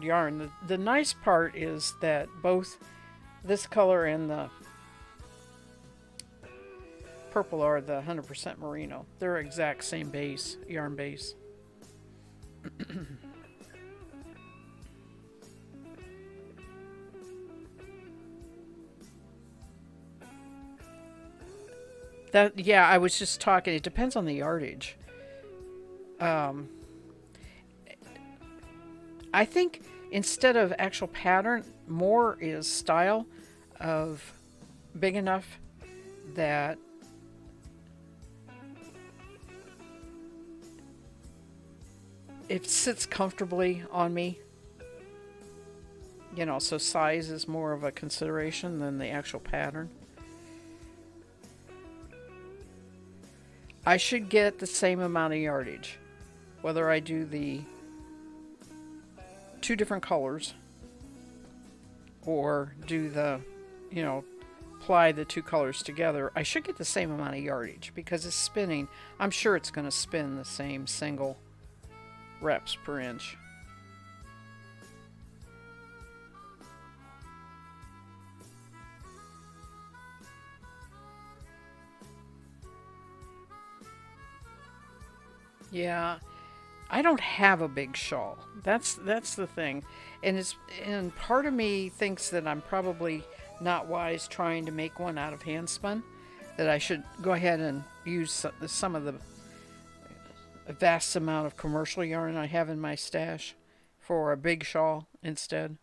yarn. The nice part is that both this color and the purple are the 100% merino. They're exact same base, yarn base. I was just talking. It depends on the yardage. I think instead of actual pattern, more is style of big enough that it sits comfortably on me. So size is more of a consideration than the actual pattern. I should get the same amount of yardage, whether I do the 2 different colors or do the, ply the 2 colors together. I should get the same amount of yardage because it's spinning. I'm sure it's going to spin the same single reps per inch. Yeah, I don't have a big shawl. That's the thing, and part of me thinks that I'm probably not wise trying to make one out of hand spun. That I should go ahead and use some of the vast amount of commercial yarn I have in my stash for a big shawl instead.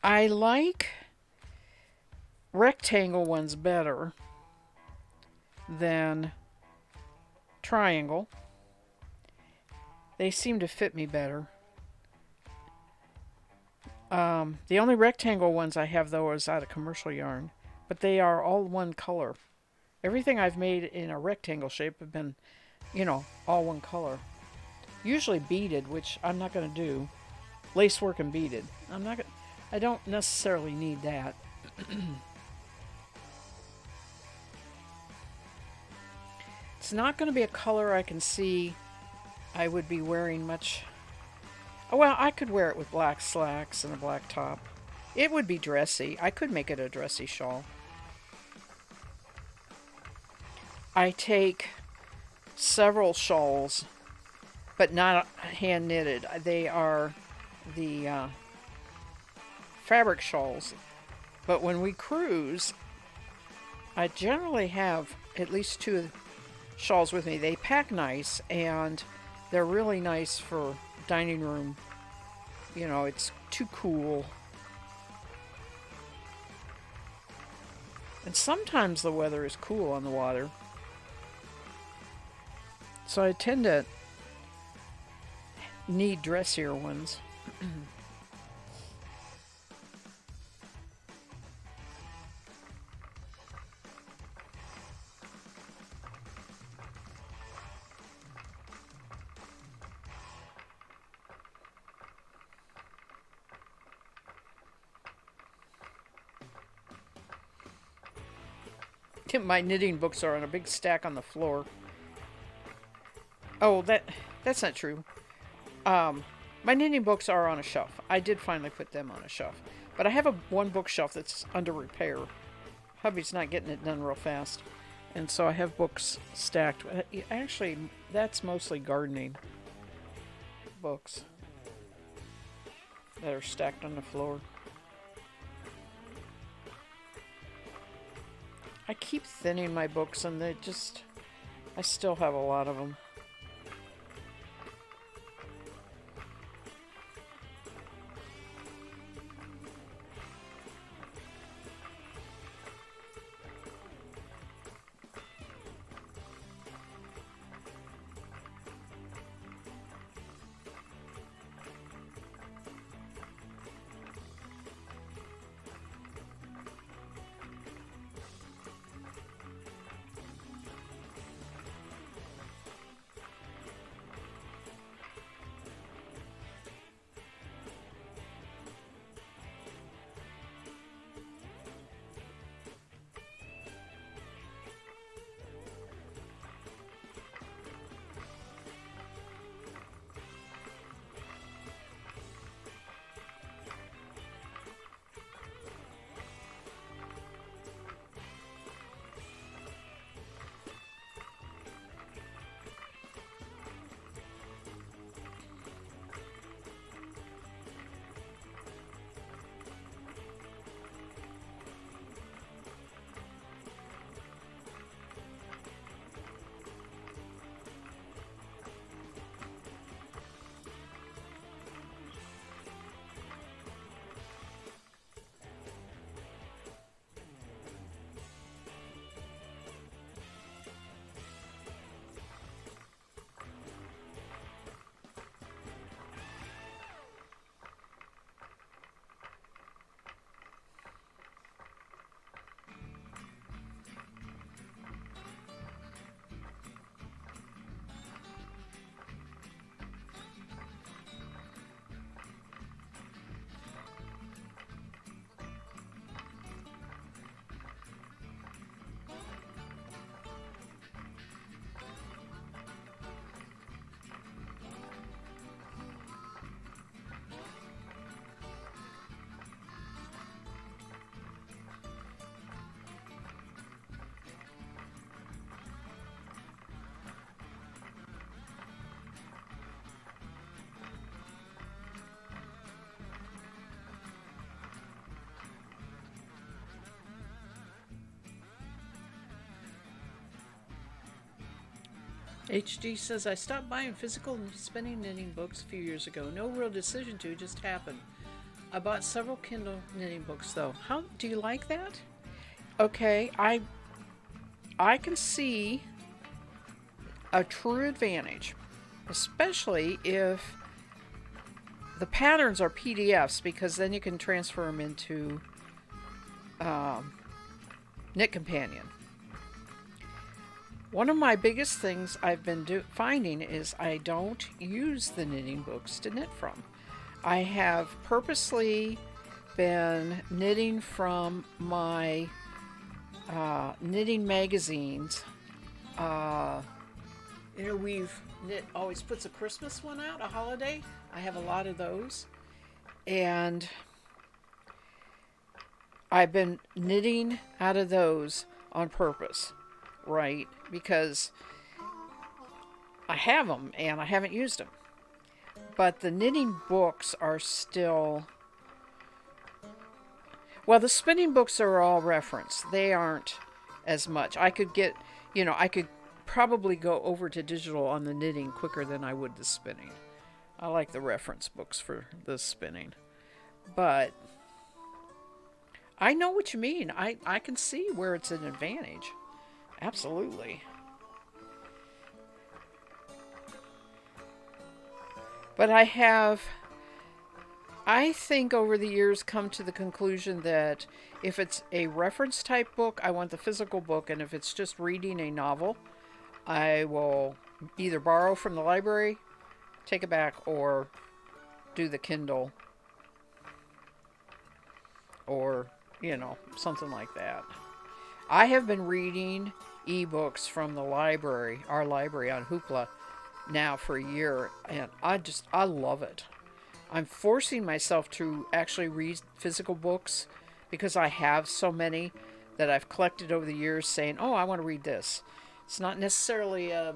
I like rectangle ones better than triangle. They seem to fit me better. The only rectangle ones I have though is out of commercial yarn, but they are all one color. Everything I've made in a rectangle shape have been, all one color. Usually beaded, which I'm not going to do. Lacework and beaded. I don't necessarily need that. It's not going to be a color I can see I would be wearing much. Oh, well, I could wear it with black slacks and a black top. It would be dressy. I could make it a dressy shawl. I take several shawls, but not hand knitted. They are the fabric shawls. But when we cruise, I generally have at least two shawls with me. They pack nice, and they're really nice for dining room. You know, it's too cool. And sometimes the weather is cool on the water. So I tend to need dressier ones. My knitting books are on a big stack on the floor. Oh, that's not true. My knitting books are on a shelf. I did finally put them on a shelf. But I have one bookshelf that's under repair. Hubby's not getting it done real fast. And so I have books stacked. Actually, that's mostly gardening books that are stacked on the floor. I keep thinning my books, and I still have a lot of them. HD says, I stopped buying physical spinning knitting books a few years ago. No real decision to, just happened. I bought several Kindle knitting books though. How do you like that? Okay, I can see a true advantage, especially if the patterns are PDFs, because then you can transfer them into Knit Companion. One of my biggest things I've been finding is I don't use the knitting books to knit from. I have purposely been knitting from my knitting magazines. We've Knit always puts a Christmas one out, a holiday. I have a lot of those. And I've been knitting out of those on purpose, right? Because I have them and I haven't used them. But the knitting books are still... Well, the spinning books are all reference. They aren't as much. I could get, I could probably go over to digital on the knitting quicker than I would the spinning. I like the reference books for the spinning. But I know what you mean. I can see where it's an advantage. Absolutely. But I think over the years, come to the conclusion that if it's a reference type book, I want the physical book. And if it's just reading a novel, I will either borrow from the library, take it back, or do the Kindle, or, something like that. I have been reading ebooks from the library, our library on Hoopla, now for a year, and I love it. I'm forcing myself to actually read physical books because I have so many that I've collected over the years saying, oh, I want to read this. It's not necessarily a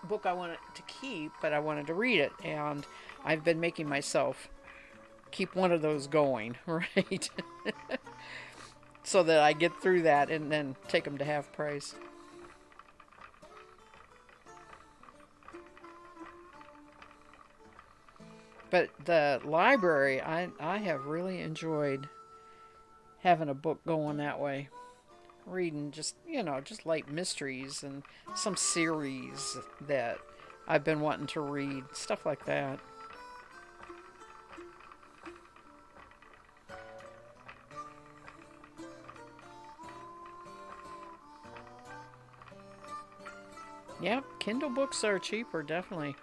book I wanted to keep, but I wanted to read it. And I've been making myself keep one of those going, right? So that I get through that and then take them to half price. But the library, I have really enjoyed having a book going that way. Reading just light mysteries and some series that I've been wanting to read, stuff like that. Yep, Kindle books are cheaper, definitely.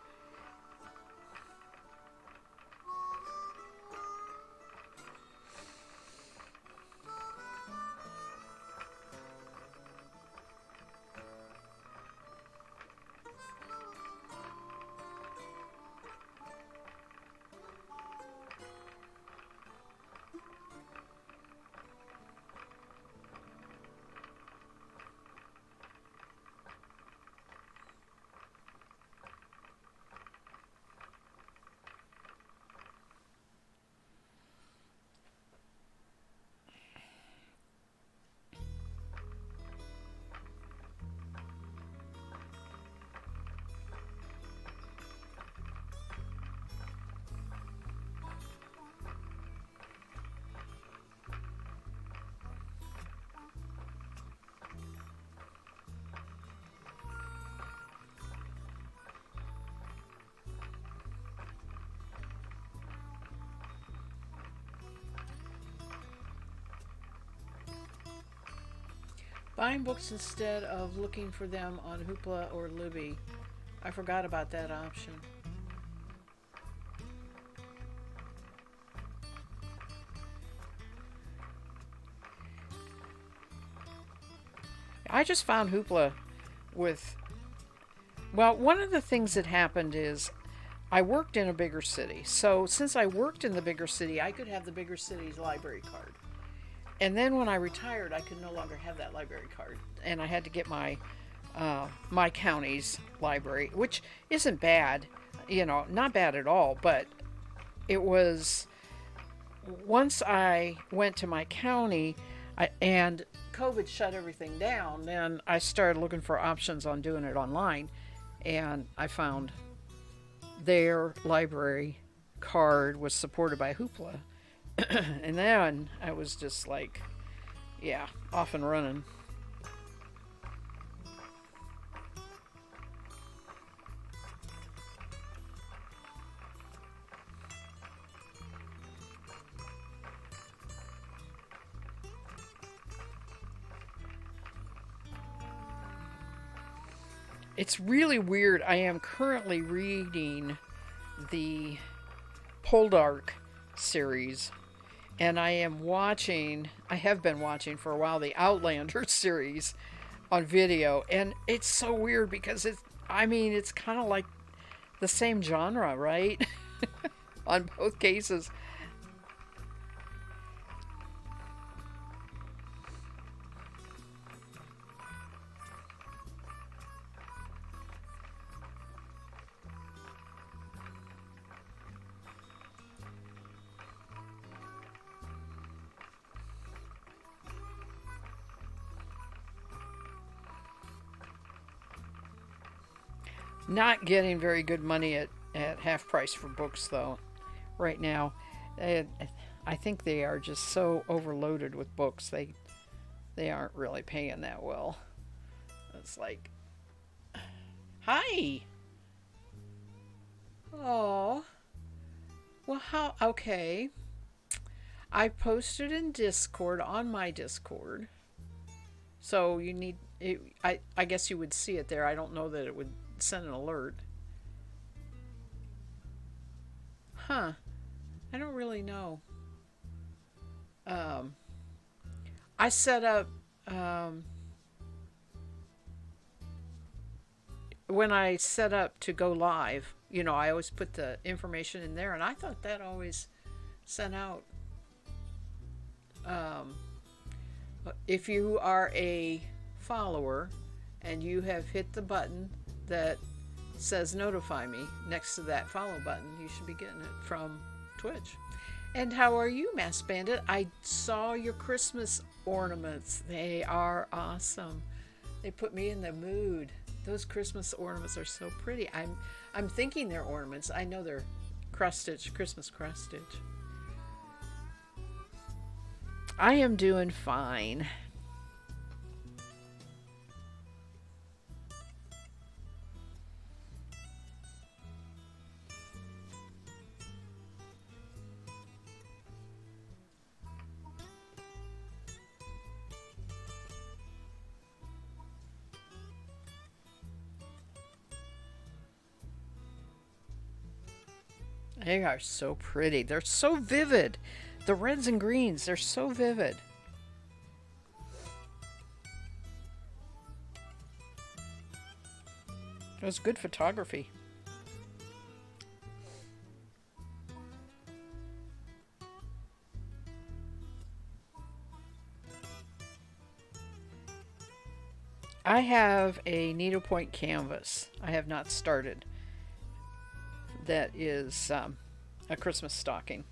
Buying books instead of looking for them on Hoopla or Libby. I forgot about that option. I just found Hoopla with. Well, one of the things that happened is I worked in a bigger city. So since I worked in the bigger city, I could have the bigger city's library card. And then when I retired, I could no longer have that library card, and I had to get my county's library, which isn't bad, not bad at all. But it was once I went to my county, and COVID shut everything down. Then I started looking for options on doing it online, and I found their library card was supported by Hoopla, and then I was just like, yeah, off and running. It's really weird. I am currently reading the Poldark series, and I have been watching for a while the Outlander series on video, and it's so weird because it's kind of like the same genre, right? On both cases. Not getting very good money at half price for books, though, right now. Uh, I think they are just so overloaded with books. They aren't really paying that well. It's like, hi. Oh, well, how? Okay. I posted in Discord on my Discord. So you need it, I guess you would see it there. I don't know that it would send an alert. Huh. I don't really know. Um I set up um when I set up to go live, I always put the information in there, and I thought that always sent out um if you are a follower and you have hit the button that says notify me next to that follow button, you should be getting it from Twitch. And how are you, Mass Bandit? I saw your Christmas ornaments. They are awesome. They put me in the mood. Those Christmas ornaments are so pretty. I'm thinking they're ornaments. I know they're cross stitch, Christmas cross stitch. I am doing fine. They are so pretty. They're so vivid. The reds and greens, they're so vivid. It was good photography. I have a needlepoint canvas. I have not started. That is a Christmas stocking.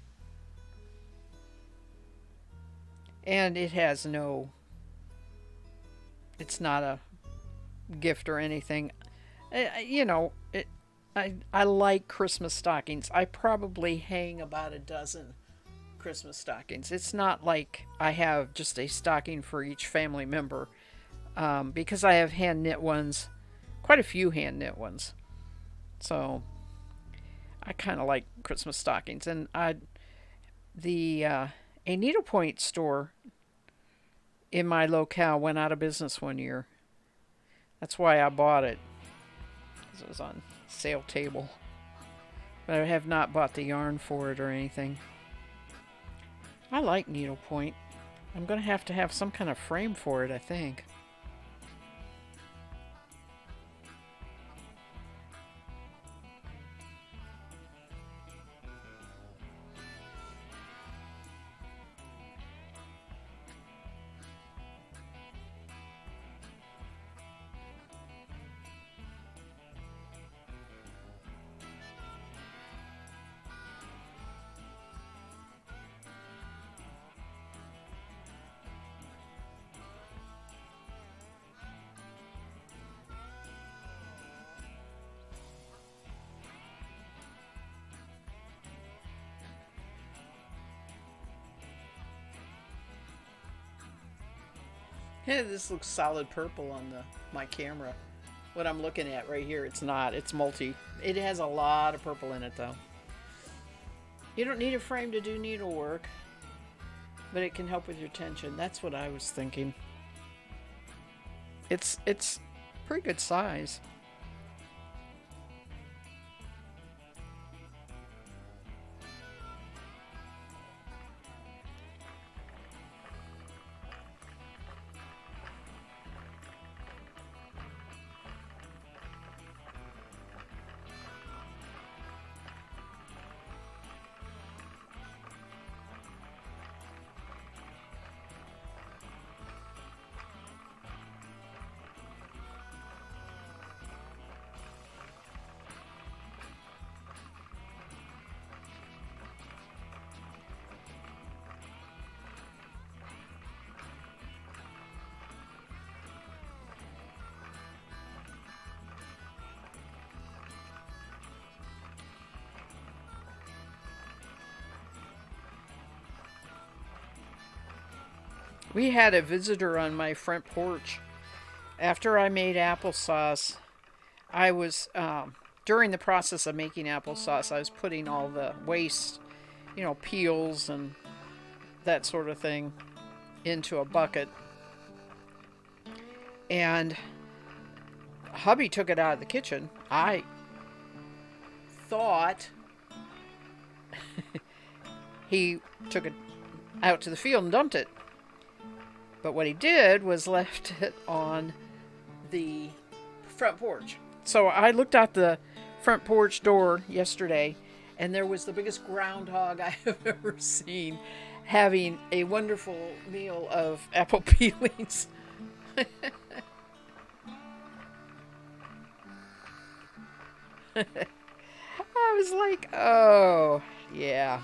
And it has no, it's not a gift or anything. I like Christmas stockings. I probably hang about a dozen Christmas stockings. It's not like I have just a stocking for each family member, because I have hand knit ones, quite a few hand knit ones. So I kind of like Christmas stockings, and the a needlepoint store in my locale went out of business one year. That's why I bought it, because it was on sale table. But I have not bought the yarn for it or anything. I like needlepoint. I'm going to have some kind of frame for it, I think. Yeah, this looks solid purple on my camera. What I'm looking at right here, it's not. It's multi. It has a lot of purple in it, though. You don't need a frame to do needlework, but it can help with your tension. That's what I was thinking. It's pretty good size. We had a visitor on my front porch. After I made applesauce, I was, during the process of making applesauce, I was putting all the waste, peels and that sort of thing into a bucket. And hubby took it out of the kitchen. I thought he took it out to the field and dumped it. But what he did was left it on the front porch. So I looked out the front porch door yesterday, and there was the biggest groundhog I have ever seen having a wonderful meal of apple peelings. I was like, oh, yeah.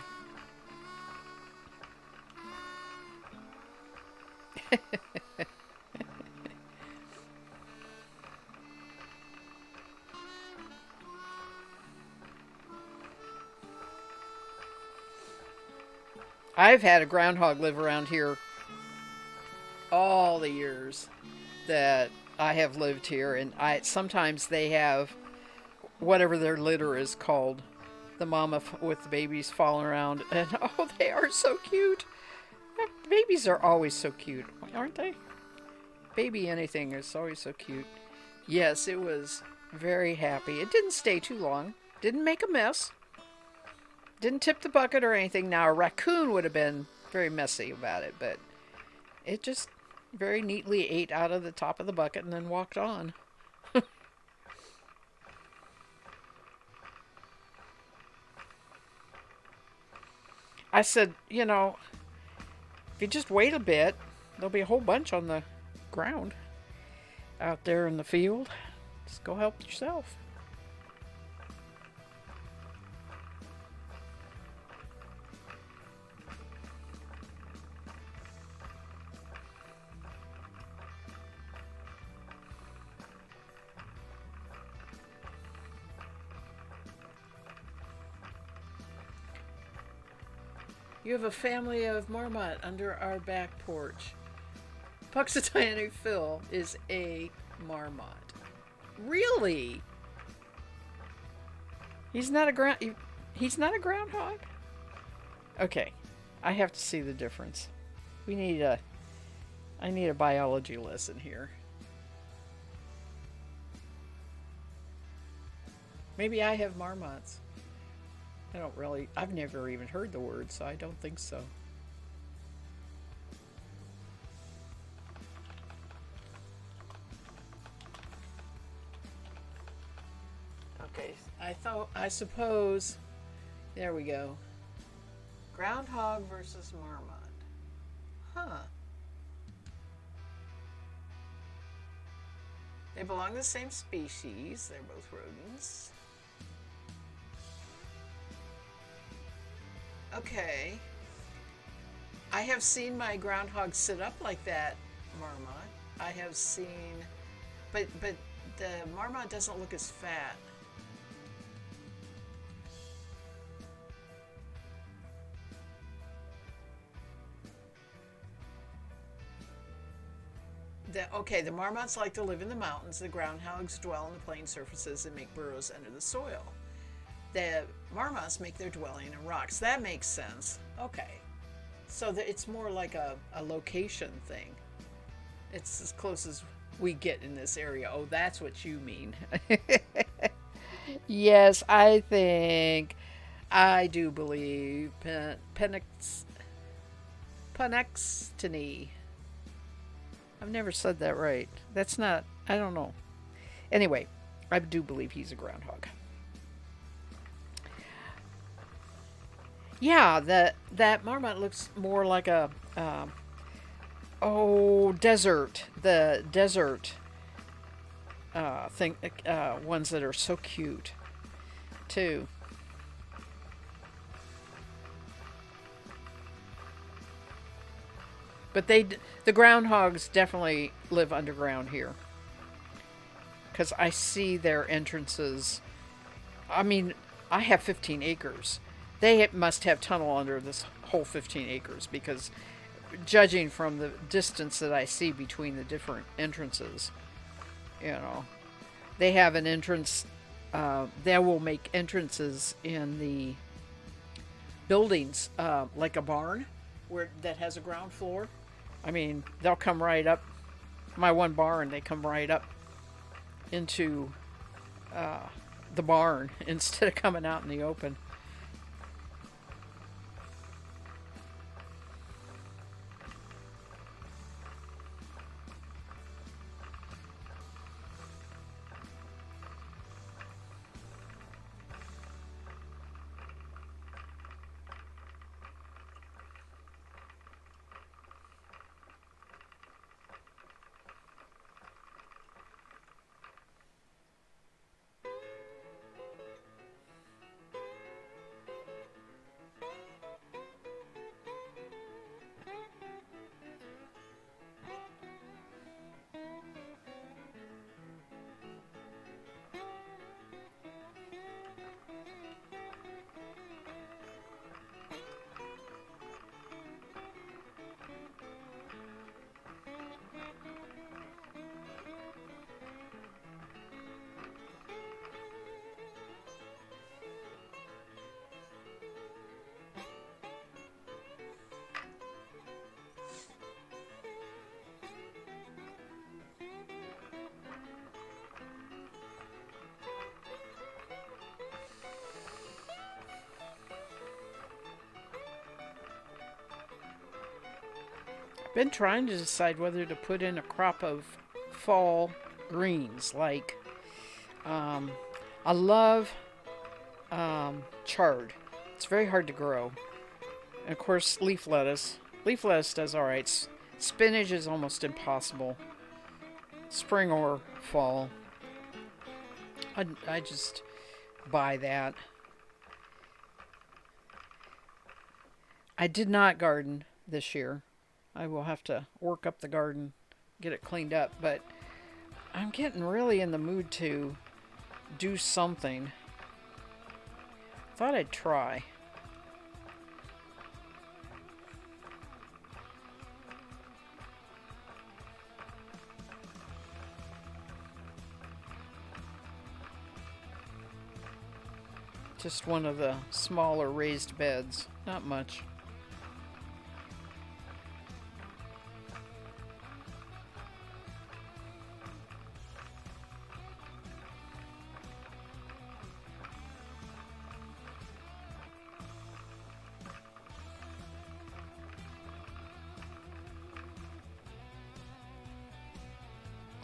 I've had a groundhog live around here all the years that I have lived here, and I sometimes they have whatever their litter is called, the mama with the babies falling around, and oh, they are so cute. Babies are always so cute, aren't they? Baby anything is always so cute. Yes, it was very happy. It didn't stay too long. Didn't make a mess. Didn't tip the bucket or anything. Now, a raccoon would have been very messy about it, but it just very neatly ate out of the top of the bucket and then walked on. I said, if you just wait a bit, there'll be a whole bunch on the ground out there in the field. Just go help yourself. You have a family of marmot under our back porch. Puxatawny Phil is a marmot. Really? He's not a groundhog? Okay. I have to see the difference. I need a biology lesson here. Maybe I have marmots. I've never even heard the word, so I don't think so. Okay, I suppose, there we go. Groundhog versus marmot. Huh. They belong to the same species. They're both rodents. Okay. I have seen my groundhog sit up like that, marmot. I have seen, but the marmot doesn't look as fat. The marmots like to live in the mountains. The groundhogs dwell on the plain surfaces and make burrows under the soil. The marmots make their dwelling in rocks. That makes sense. Okay. So it's more like a location thing. It's as close as we get in this area. Oh, that's what you mean. Yes, I do believe Penextiny. I've never said that right. That's not, I don't know. Anyway, I do believe he's a groundhog. Yeah, that marmot looks more like a desert. The desert thing, ones that are so cute, too. But the groundhogs definitely live underground here, because I see their entrances. I mean, I have 15 acres. They must have tunnel under this whole 15 acres because judging from the distance that I see between the different entrances. You know, they have an entrance. They will make entrances in the buildings, like a barn, where that has a ground floor. I mean, they'll come right up. My one barn, they come right up into the barn instead of coming out in the open. Been trying to decide whether to put in a crop of fall greens. Like, I love chard. It's very hard to grow. And of course, leaf lettuce. Leaf lettuce does all right. Spinach is almost impossible. Spring or fall. I just buy that. I did not garden this year. I will have to work up the garden, get it cleaned up, but I'm getting really in the mood to do something. Thought I'd try. Just one of the smaller raised beds, not much.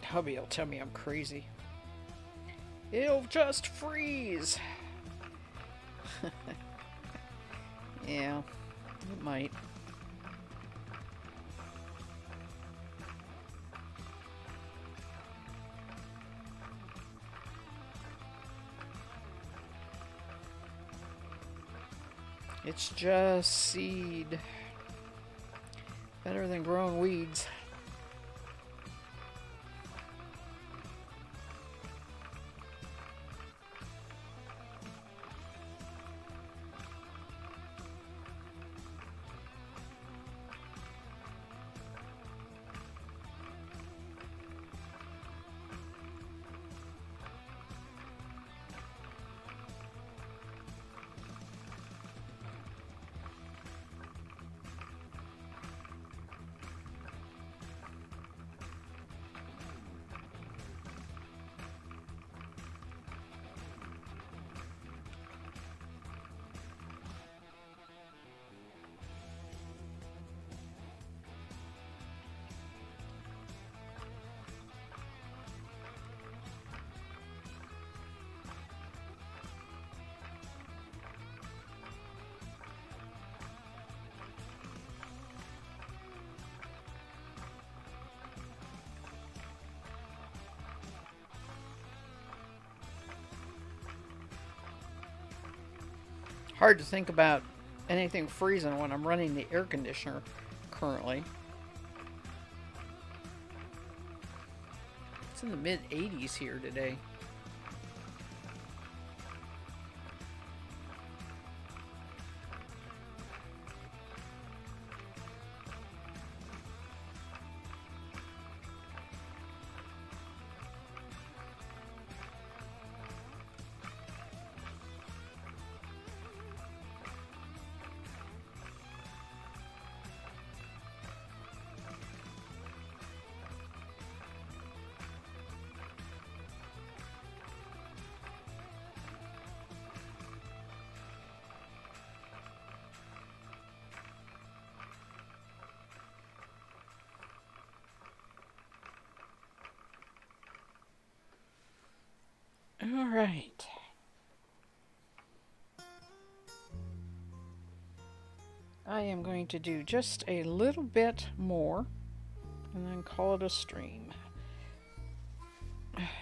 Hubby will tell me I'm crazy. It'll just freeze. Yeah, it might. It's just seed. Better than growing weeds. Hard to think about anything freezing when I'm running the air conditioner currently. It's in the mid 80s here today. right. I am going to do just a little bit more and then call it a stream.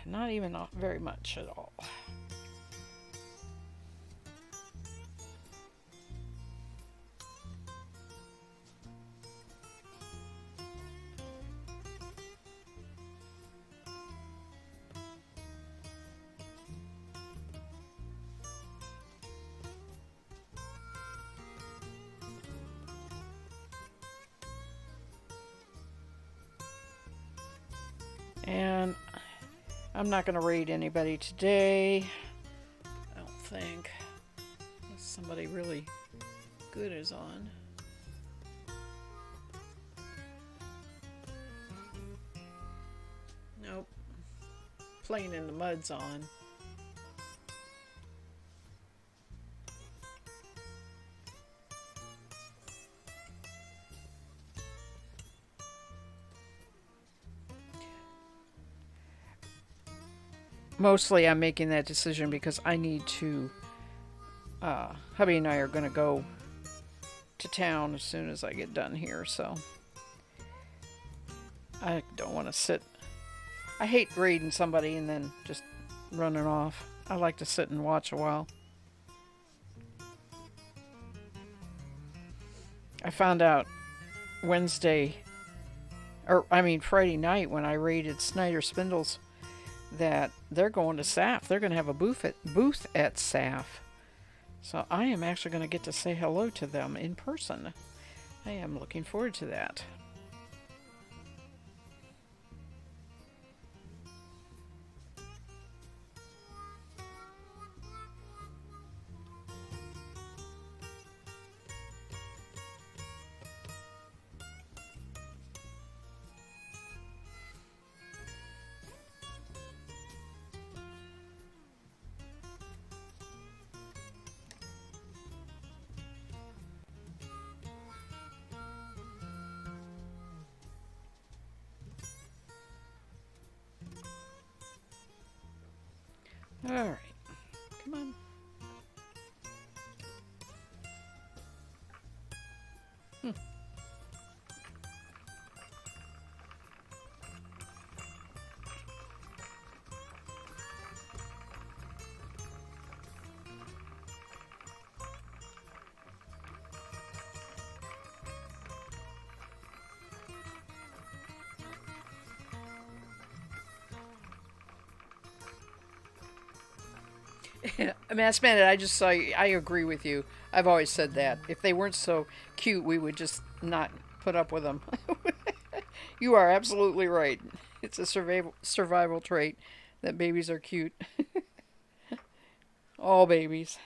Not even very much at all. And I'm not going to raid anybody today. I don't think. Unless somebody really good is on. Nope. Playing in the Mud's on. Mostly I'm making that decision because I need to, hubby and I are going to go to town as soon as I get done here, so I don't want to sit. I hate raiding somebody and then just running off. I like to sit and watch a while. I found out Friday night when I raided Snyder Spindles that they're going to SAF. They're going to have a booth at SAF. So I am actually going to get to say hello to them in person. I am looking forward to that. All right. Come on. Mass Bandit, I just saw you. I agree with you. I've always said that. If they weren't so cute, we would just not put up with them. You are absolutely right. It's a survival trait that babies are cute. All babies.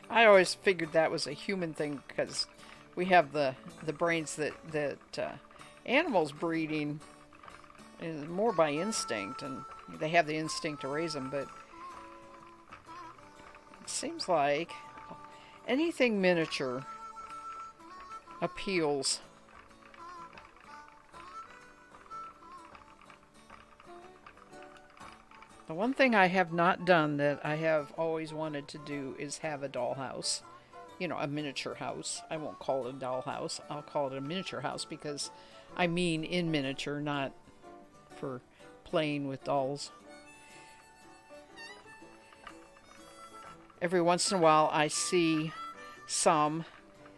I always figured that was a human thing because we have the brains that animals breeding is more by instinct, and they have the instinct to raise them, but it seems like anything miniature appeals. The one thing I have not done that I have always wanted to do is have a dollhouse. You know, a miniature house. I won't call it a dollhouse. I'll call it a miniature house because I mean in miniature, not for playing with dolls. Every once in a while I see some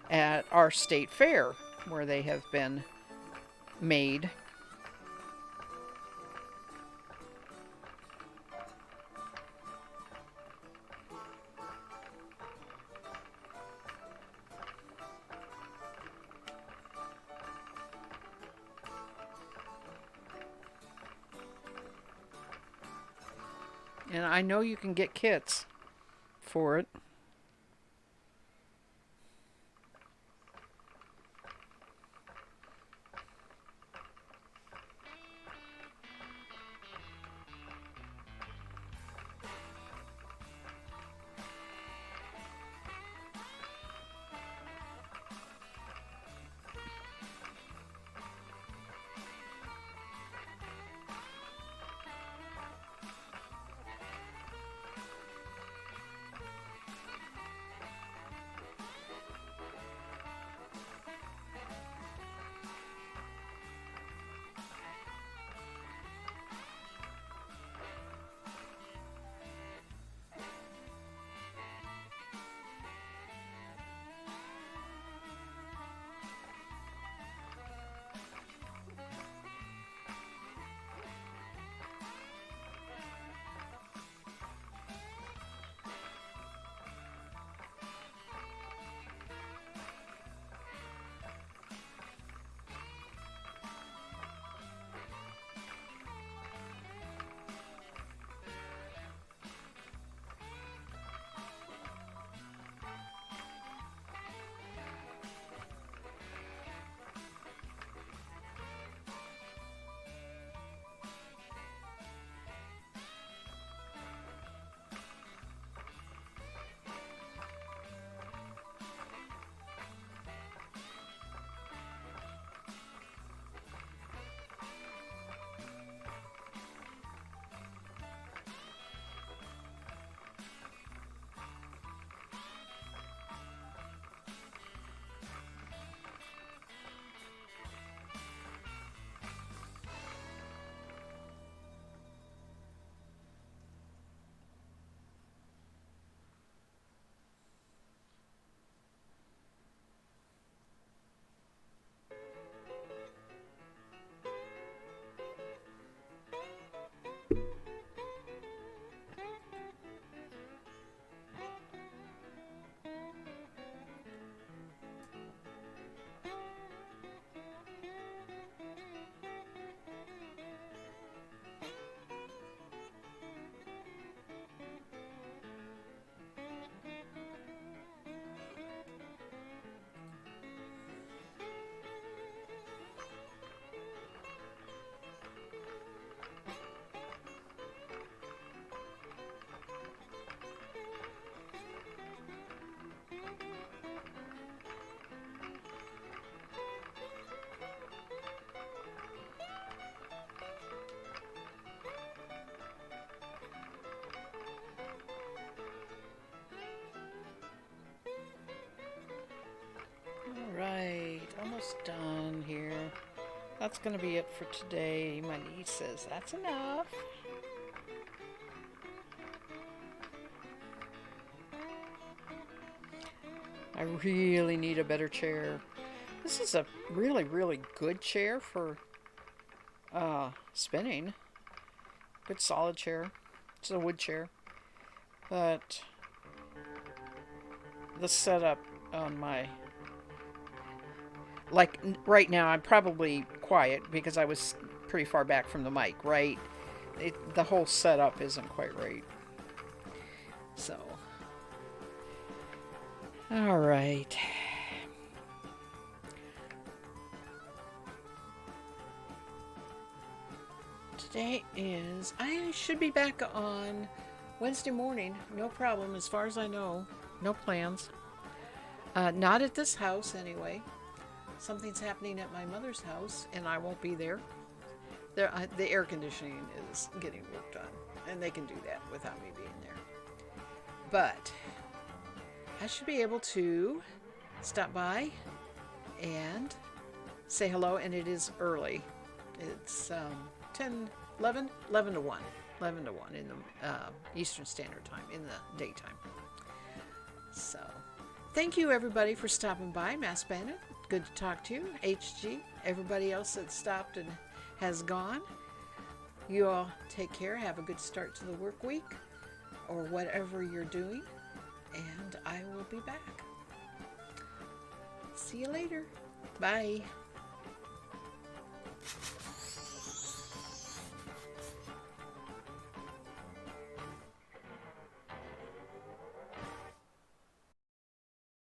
at our state fair where they have been made. And I know you can get kits for it. almost done here. That's going to be it for today. My niece says that's enough. I really need a better chair. This is a really, really good chair for spinning. Good solid chair. It's a wood chair. But the setup on my... Like right now, I'm probably quiet because I was pretty far back from the mic, right? The whole setup isn't quite right. So... All right. Today is... I should be back on Wednesday morning. No problem, as far as I know. No plans. Not at this house, anyway. Something's happening at my mother's house, and I won't be there. The air conditioning is getting worked on, and they can do that without me being there. But I should be able to stop by and say hello, and it is early. It's 11 to 1. 11 to 1 in the Eastern Standard Time, in the daytime. So, thank you everybody for stopping by. Mass Bandit, good to talk to you. HG, everybody else that stopped and has gone. You all take care. Have a good start to the work week or whatever you're doing. And I will be back. See you later. Bye.